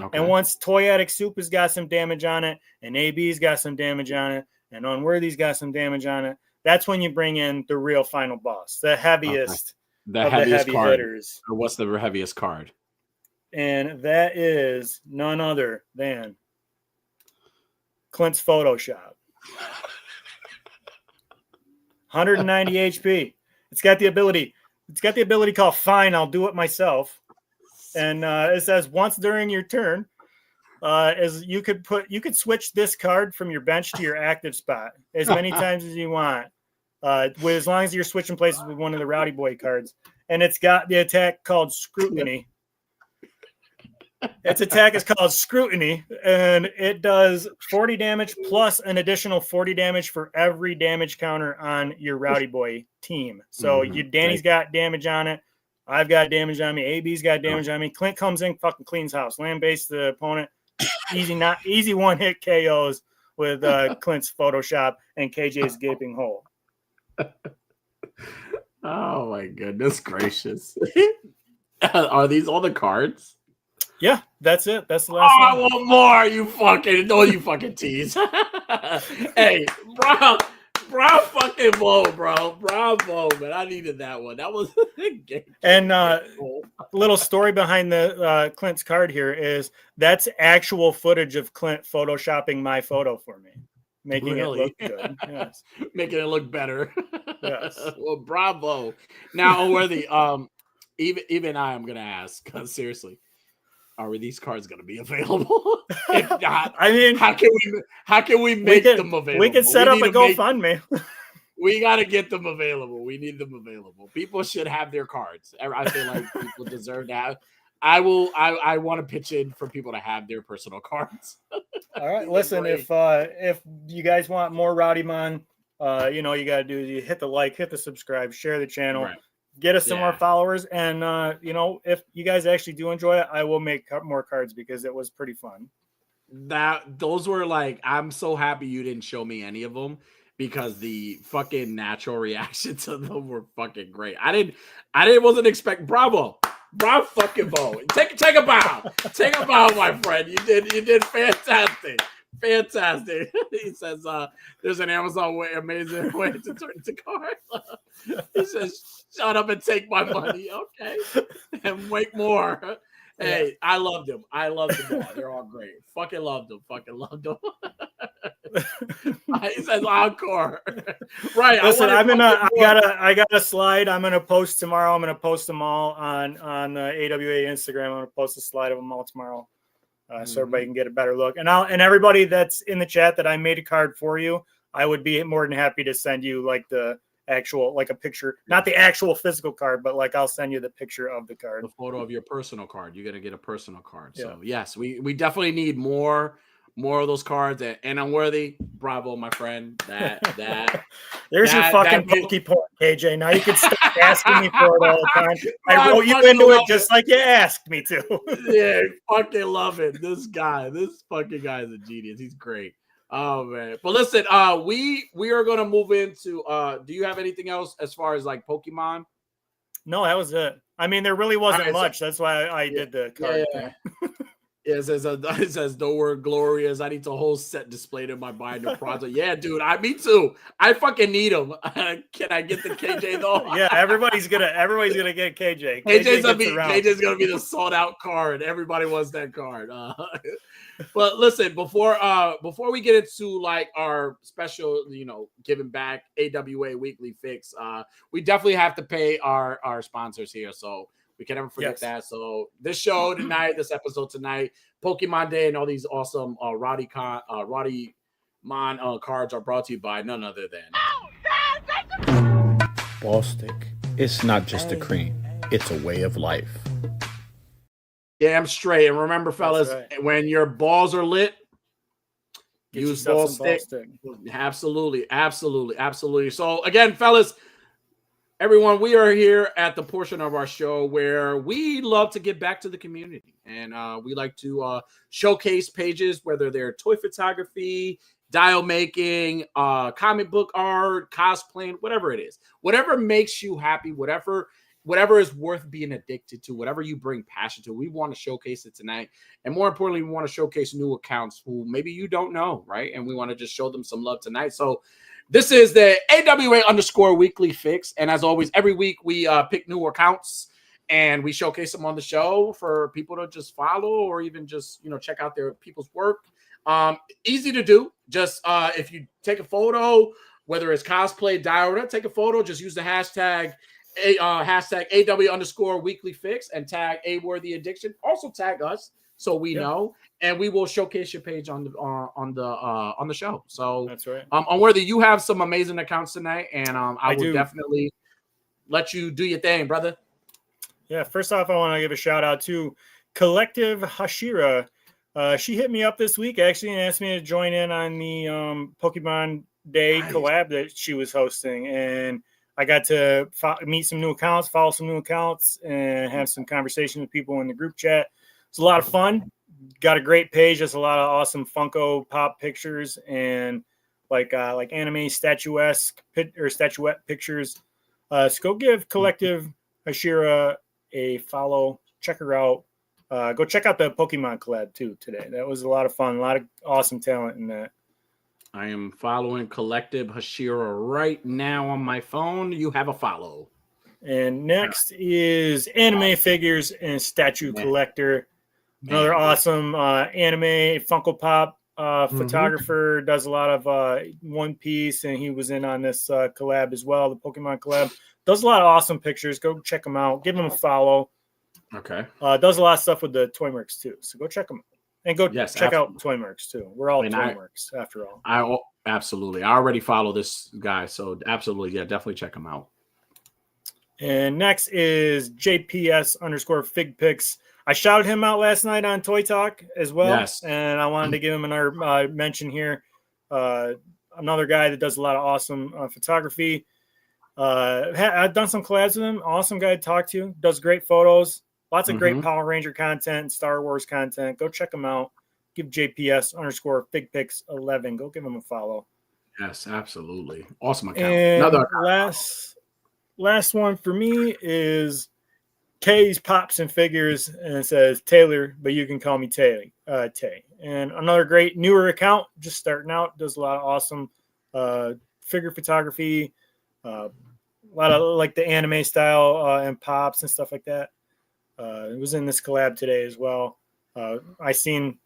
Okay. And once Toyetic Soup has got some damage on it, and AB's got some damage on it, and Unworthy's got some damage on it, that's when you bring in the real final boss, the heaviest of the heavy card. Hitters. What's the heaviest card? And that is none other than Clint's Photoshop. 190 HP. It's got the ability called Fine, I'll Do It Myself. And it says once during your turn, as you could switch this card from your bench to your active spot as many times as you want, as long as you're switching places with one of the Rowdy Boy cards. And it's got the attack called Scrutiny. Its attack is called Scrutiny, and it does 40 damage plus an additional 40 damage for every damage counter on your Rowdy Boy team. So Danny's got damage on it. I've got damage on me. AB's got damage on me. Clint comes in, fucking cleans house. Land-based the opponent. Easy one-hit KOs with Clint's Photoshop and KJ's gaping hole. Oh my goodness gracious! Are these all the cards? Yeah, that's it. That's the last one. I want more. You fucking tease. Hey, bravo, man. I needed that one. That was and little story behind the Clint's card here is that's actual footage of Clint photoshopping my photo for me, making it look good. Yes, making it look better. Yes. Well, bravo. Now, Unworthy, even I am gonna ask, seriously. Are these cards going to be available? If not, I mean, how can we make them available? We can set up a GoFundMe. We got to get them available. We need them available. People should have their cards. I feel like people deserve that. I want to pitch in for people to have their personal cards. All right, listen. If you guys want more Rowdy-Mon, you got to do you hit the like, hit the subscribe, share the channel. Right. Get us some more followers, and if you guys actually do enjoy it, I will make more cards because it was pretty fun. Those were like, I'm so happy you didn't show me any of them because the fucking natural reaction to them were fucking great. I wasn't expecting. Bravo fucking Bo. Take a bow, my friend. You did fantastic. Fantastic. He says there's an Amazon amazing way to turn into cards. He says, shut up and take my money. Okay. And make more. Hey, I loved them. I loved them all. They're all great. Fucking loved them. He says encore. Right. Listen, I got a slide. I'm gonna post tomorrow. I'm gonna post them all on AWA Instagram. I'm gonna post a slide of them all tomorrow. So everybody can get a better look. And everybody that's in the chat that I made a card for you, I would be more than happy to send you like the actual, like a picture, not the actual physical card, but like I'll send you the picture of the card. The photo of your personal card. You got to get a personal card. Yeah. So yes, we definitely need more of those cards. And Unworthy, bravo, my friend. There's your fucking pokey point, KJ. Now you can stop asking me for it all the time. I wrote you into it just like you asked me to. Yeah, fucking love it. This fucking guy is a genius. He's great. Oh man. But listen, we are gonna move into do you have anything else as far as like Pokemon? No, that was it. I mean, there really wasn't much. That's why I did the card thing. Yeah, it says the word glorious. I need the whole set displayed in my binder project. Yeah, dude, me too. I fucking need them. Can I get the KJ though? Yeah, everybody's gonna get KJ. KJ's gonna be the sold out card. Everybody wants that card. But listen, before we get into like our special, giving back AWA weekly fix, we definitely have to pay our sponsors here. So we can never forget that. So this show tonight, this episode tonight, Pokemon Day, and all these awesome Rowdy-Mon cards are brought to you by none other than Ball Stick. It's not just a cream; it's a way of life. Damn straight. And remember, fellas, when your balls are lit, use Ball Stick. Absolutely. So again, fellas. Everyone, we are here at the portion of our show where we love to get back to the community. And we like to showcase pages, whether they're toy photography, dial making, comic book art, cosplaying, whatever it is. Whatever makes you happy, whatever is worth being addicted to, whatever you bring passion to, we want to showcase it tonight. And more importantly, we want to showcase new accounts who maybe you don't know, right? And we want to just show them some love tonight. So this is the AWA_ weekly fix. And as always, every week we pick new accounts and we showcase them on the show for people to just follow or even just, check out their people's work. Easy to do. Just if you take a photo, whether it's cosplay, diary, take a photo, just use the hashtag AW_ weekly fix and tag A Worthy Addiction. Also tag us so we know, and we will showcase your page on the show. So that's right. Unworthy, you have some amazing accounts tonight, and I will definitely let you do your thing, brother. Yeah. First off, I want to give a shout out to Collective Hashira. She hit me up this week actually and asked me to join in on the Pokemon Day collab that she was hosting, and I got to meet some new accounts, follow some new accounts, and have some conversation with people in the group chat. It's a lot of fun. Got a great page. There's a lot of awesome Funko Pop pictures and like anime statuesque or statuette pictures. So go give Collective Hashira a follow. Check her out. Go check out the Pokemon collab too today. That was a lot of fun. A lot of awesome talent in that. I am following Collective Hashira right now on my phone. You have a follow. And next is Anime Figures and Statue Collector. Another awesome anime Funko Pop photographer. Does a lot of One Piece, and he was in on this collab as well, the Pokemon collab. Does a lot of awesome pictures. Go check him out. Give him a follow. Okay. Does a lot of stuff with the Toy Mercs too. So go check him out. And go check out Toy Mercs too. We're all Toy Mercs after all. Absolutely. I already follow this guy. So absolutely. Yeah, definitely check him out. And next is JPS_FigPix. I shouted him out last night on Toy Talk as well. Yes. And I wanted to give him another mention here. Another guy that does a lot of awesome photography. I've done some collabs with him. Awesome guy to talk to. Does great photos. Lots of great Power Ranger content, Star Wars content. Go check him out. Give JPS_FigPix11. Go give him a follow. Yes, absolutely. Awesome account. And another last one for me is K's Pops and Figures, and it says Taylor, but you can call me Tay. And another great newer account, just starting out, does a lot of awesome figure photography, a lot of like the anime style and pops and stuff like that. It was in this collab today as well. I seen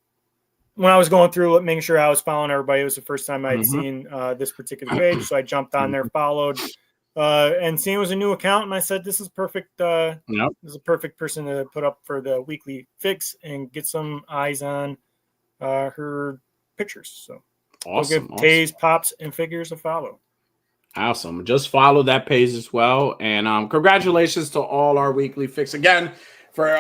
when I was going through it, making sure I was following everybody. It was the first time I'd seen this particular page, so I jumped on there, followed, and seeing it was a new account, and I said, "This is perfect. This is a perfect person to put up for the weekly fix and get some eyes on her pictures." So, awesome. Give K's Pops and Figures a follow. Awesome. Just follow that page as well, and congratulations to all our weekly fix again. For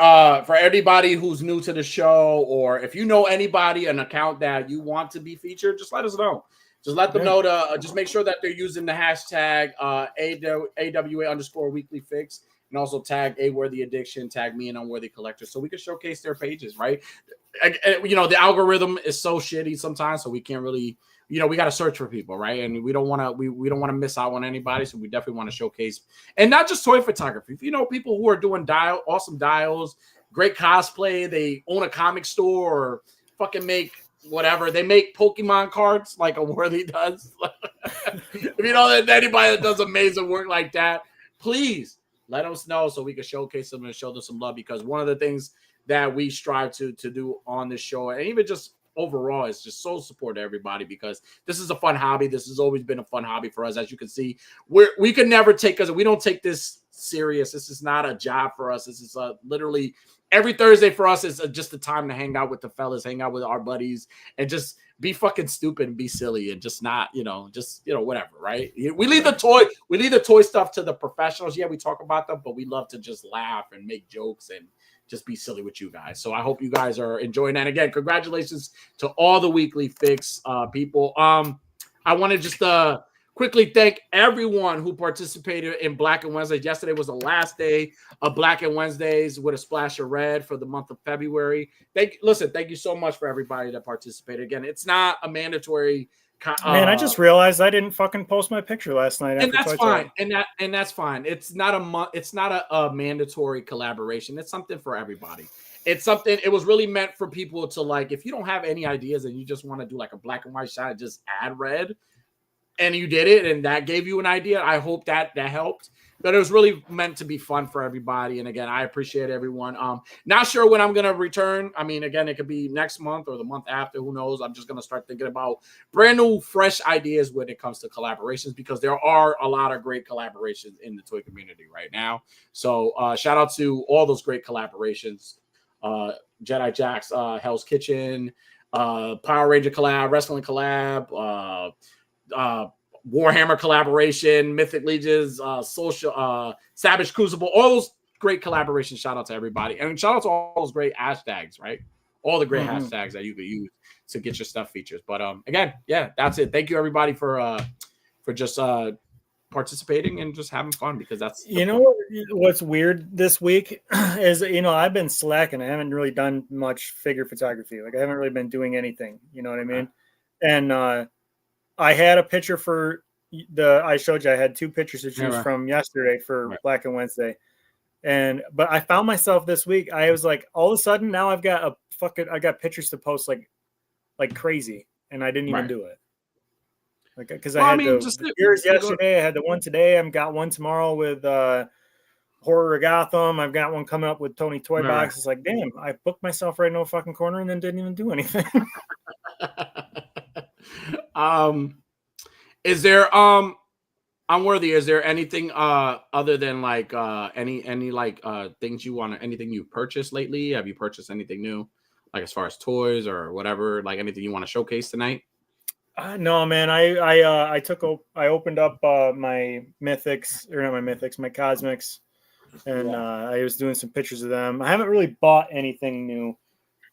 anybody who's new to the show, or if you know anybody, an account that you want to be featured, just let us know. Just let them know to just make sure that they're using the hashtag AWA_weekly fix, and also tag A Worthy Addiction, tag me and Unworthy Collector, so we can showcase their pages, right? The algorithm is so shitty sometimes, so we can't really, we got to search for people, right? And we don't want to we don't want to miss out on anybody, so we definitely want to showcase, and not just toy photography. If you know people who are doing awesome dials, great cosplay, they own a comic store, or fucking make whatever, they make Pokemon cards like Unworthy does. If you know that anybody that does amazing work like that, please let us know so we can showcase them and show them some love, because one of the things that we strive to do on this show, and even just overall, is just so support to everybody, because this is a fun hobby. This has always been a fun hobby for us. As you can see, we can never take, because we don't take this serious. This is not a job for us. This is literally every Thursday for us is just a time to hang out with the fellas, hang out with our buddies, and just be fucking stupid and be silly, and just not, whatever, right? We leave the toy stuff to the professionals. Yeah, we talk about them, but we love to just laugh and make jokes and just be silly with you guys. So I hope you guys are enjoying that. Again, congratulations to all the weekly fix people. I want to just quickly thank everyone who participated in Black and Wednesdays. Yesterday was the last day of Black and Wednesdays with a splash of red for the month of February. Thank you so much for everybody that participated. Again, it's not a mandatory. Man, I just realized I didn't fucking post my picture last night. And that's fine. And that's fine. It's not a mandatory collaboration. It's something for everybody. It's something. It was really meant for people to, like, if you don't have any ideas and you just want to do like a black and white shot, just add red, and you did it, and that gave you an idea. I hope that helped. But it was really meant to be fun for everybody. And again, I appreciate everyone. Not sure when I'm going to return. I mean, again, it could be next month or the month after. Who knows? I'm just going to start thinking about brand new, fresh ideas when it comes to collaborations, because there are a lot of great collaborations in the toy community right now. So shout out to all those great collaborations. Jedi Jax, Hell's Kitchen, Power Ranger collab, Wrestling collab, Warhammer collaboration, Mythic Legions, Social, Savage Crucible, all those great collaboration. Shout out to everybody. And shout out to all those great hashtags, right? All the great hashtags that you could use to get your stuff features. But again, yeah, that's it. Thank you everybody for just participating and just having fun, because that's what's weird this week is, I've been slacking. I haven't really done much figure photography. Like I haven't really been doing anything, you know what I mean? And I had a picture for I showed you, I had 2 pictures to choose from yesterday for Black and Wednesday. But I found myself this week, I was like, all of a sudden now I got pictures to post like crazy, and I didn't even do it. Like, because I had yours yesterday, I had the one today, I've got one tomorrow with Horror of Gotham, I've got one coming up with Tony Toy Box. It's like, damn, I booked myself right in a fucking corner and then didn't even do anything. Is there Unworthy, is there anything other than like any like things you want, anything you've purchased lately? Have you purchased anything new, like as far as toys or whatever, like anything you want to showcase tonight? No, man. I opened up my Mythics, or not my Mythics, my Cosmics, and I was doing some pictures of them. I haven't really bought anything new.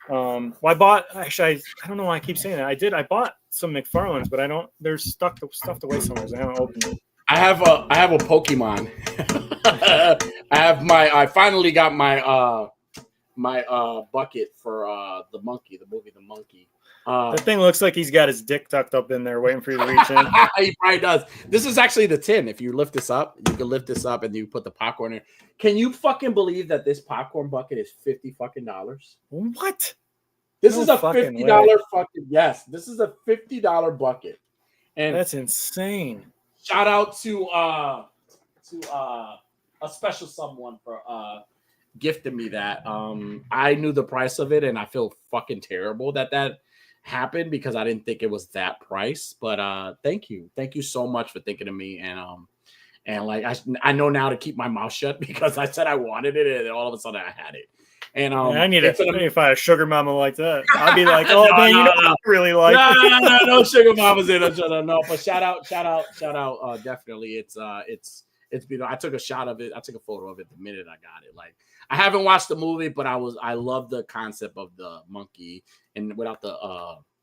Well, I bought, actually, I don't know why I keep saying that. I bought some McFarlane's, but they're stuffed away somewhere, so I haven't opened it. I have a Pokemon. I finally got my bucket for the monkey, the movie The Monkey. That thing looks like he's got his dick tucked up in there waiting for you to reach in. He probably does. This is actually the tin. If you lift this up, you can lift this up and you put the popcorn in. Can you fucking believe that this popcorn bucket is $50 fucking? What? This is a $50 fucking, yes. This is a $50 bucket. And that's insane. Shout out to a special someone for gifting me that. I knew the price of it and I feel fucking terrible that happened because I didn't think it was that price. But thank you so much for thinking of me, and like I know now to keep my mouth shut because I said I wanted it and all of a sudden I had it. And I need to find a sugar mama like that. I'd be like, oh man, I really like no sugar mamas in it. No, but shout out. Definitely, it's beautiful. I took a shot of it. I took a photo of it the minute I got it. Like, I haven't watched the movie, but I love the concept of the monkey and without the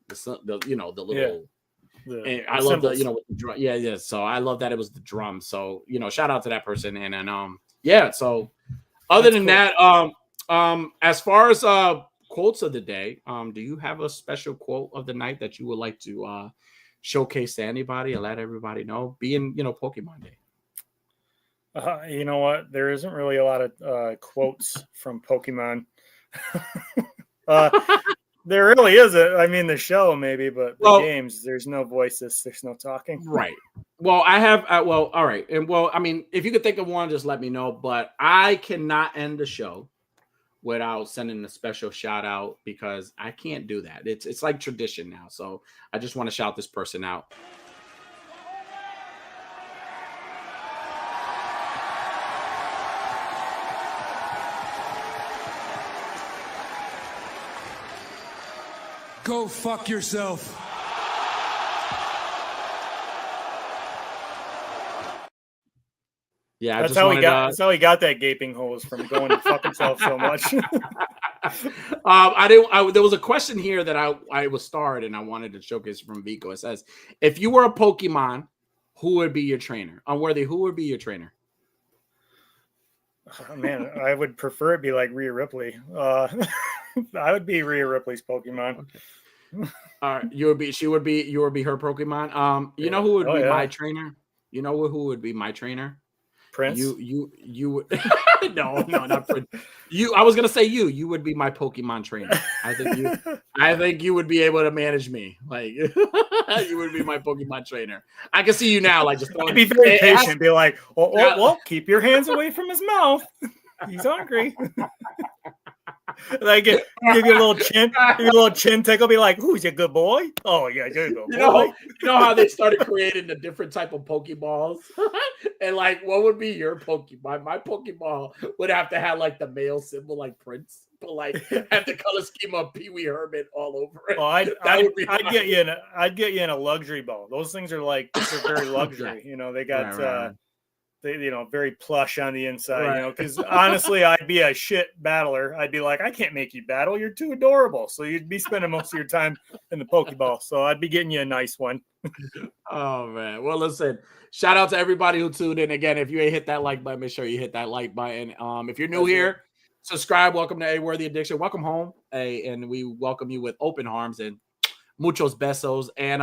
little. And I love the with the drum. Yeah. So I love that it was the drum. So shout out to that person. And then So other than that, as far as quotes of the day, do you have a special quote of the night that you would like to showcase to anybody or let everybody know? Being Pokemon Day. You know what? There isn't really a lot of quotes from Pokemon. There really isn't. I mean, the show maybe, but the games, there's no voices, there's no talking. Right. Well, I have. All right. And I mean, if you could think of one, just let me know. But I cannot end the show without sending a special shout out because I can't do that. It's like tradition now. So I just want to shout this person out. Go fuck yourself. Yeah, that's how he got. That's how he got that gaping hose from going to fuck himself so much. There was a question here that I was starred and I wanted to showcase from Vico. It says, if you were a Pokemon, who would be your trainer? Unworthy, who would be your trainer? Oh, man, I would prefer it be like Rhea Ripley. I would be Rhea Ripley's Pokemon. Okay. All right, you would be her Pokemon. You know who would be my trainer? You know who would be my trainer? Prince. You would no, not Prince. I was gonna say you would be my Pokemon trainer. I think you would be able to manage me. Like you would be my Pokemon trainer. I can see you now, like just be very patient. Be like, well, keep your hands away from his mouth. He's hungry. Like give you a little chin tickle, be like, who's a good boy? Oh yeah, there you go. You know how they started creating the different type of Pokeballs? And like, what would be your Pokeball? My Pokeball would have to have like the male symbol like Prince, but like have the color scheme of Pee Wee Herman all over it. Oh, I'd get you in a luxury ball. Those things are like, they're very luxury. They got very plush on the inside, because honestly, I'd be a shit battler. I'd be like, I can't make you battle. You're too adorable. So you'd be spending most of your time in the Pokeball. So I'd be getting you a nice one. Oh, man. Well, listen, shout out to everybody who tuned in. Again, if you ain't hit that like button, make sure you hit that like button. If you're new here, subscribe. Welcome to A Worthy Addiction. Welcome home. And we welcome you with open arms and muchos besos. And,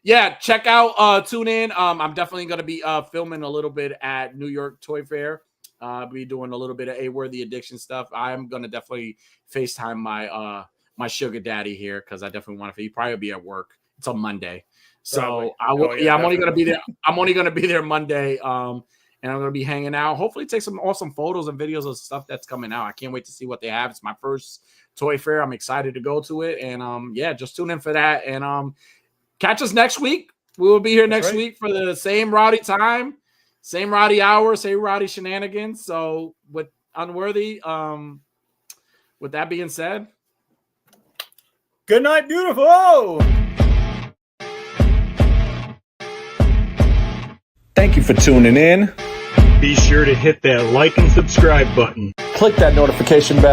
yeah, check out, tune in. I'm definitely going to be filming a little bit at New York Toy Fair. I'll be doing a little bit of A Worthy Addiction stuff. I'm going to definitely FaceTime my my sugar daddy here because I definitely want to. He probably be at work. It's on Monday. So I'm only going to be there. I'm only going to be there Monday. And I'm going to be hanging out. Hopefully take some awesome photos and videos of stuff that's coming out. I can't wait to see what they have. It's my first toy fair. I'm excited to go to it. And yeah, just tune in for that. And catch us next week. We will be here next week for the same rowdy time, same rowdy hour, same rowdy shenanigans. So with Unworthy, with that being said, good night, beautiful. Thank you for tuning in. Be sure to hit that like and subscribe button. Click that notification bell.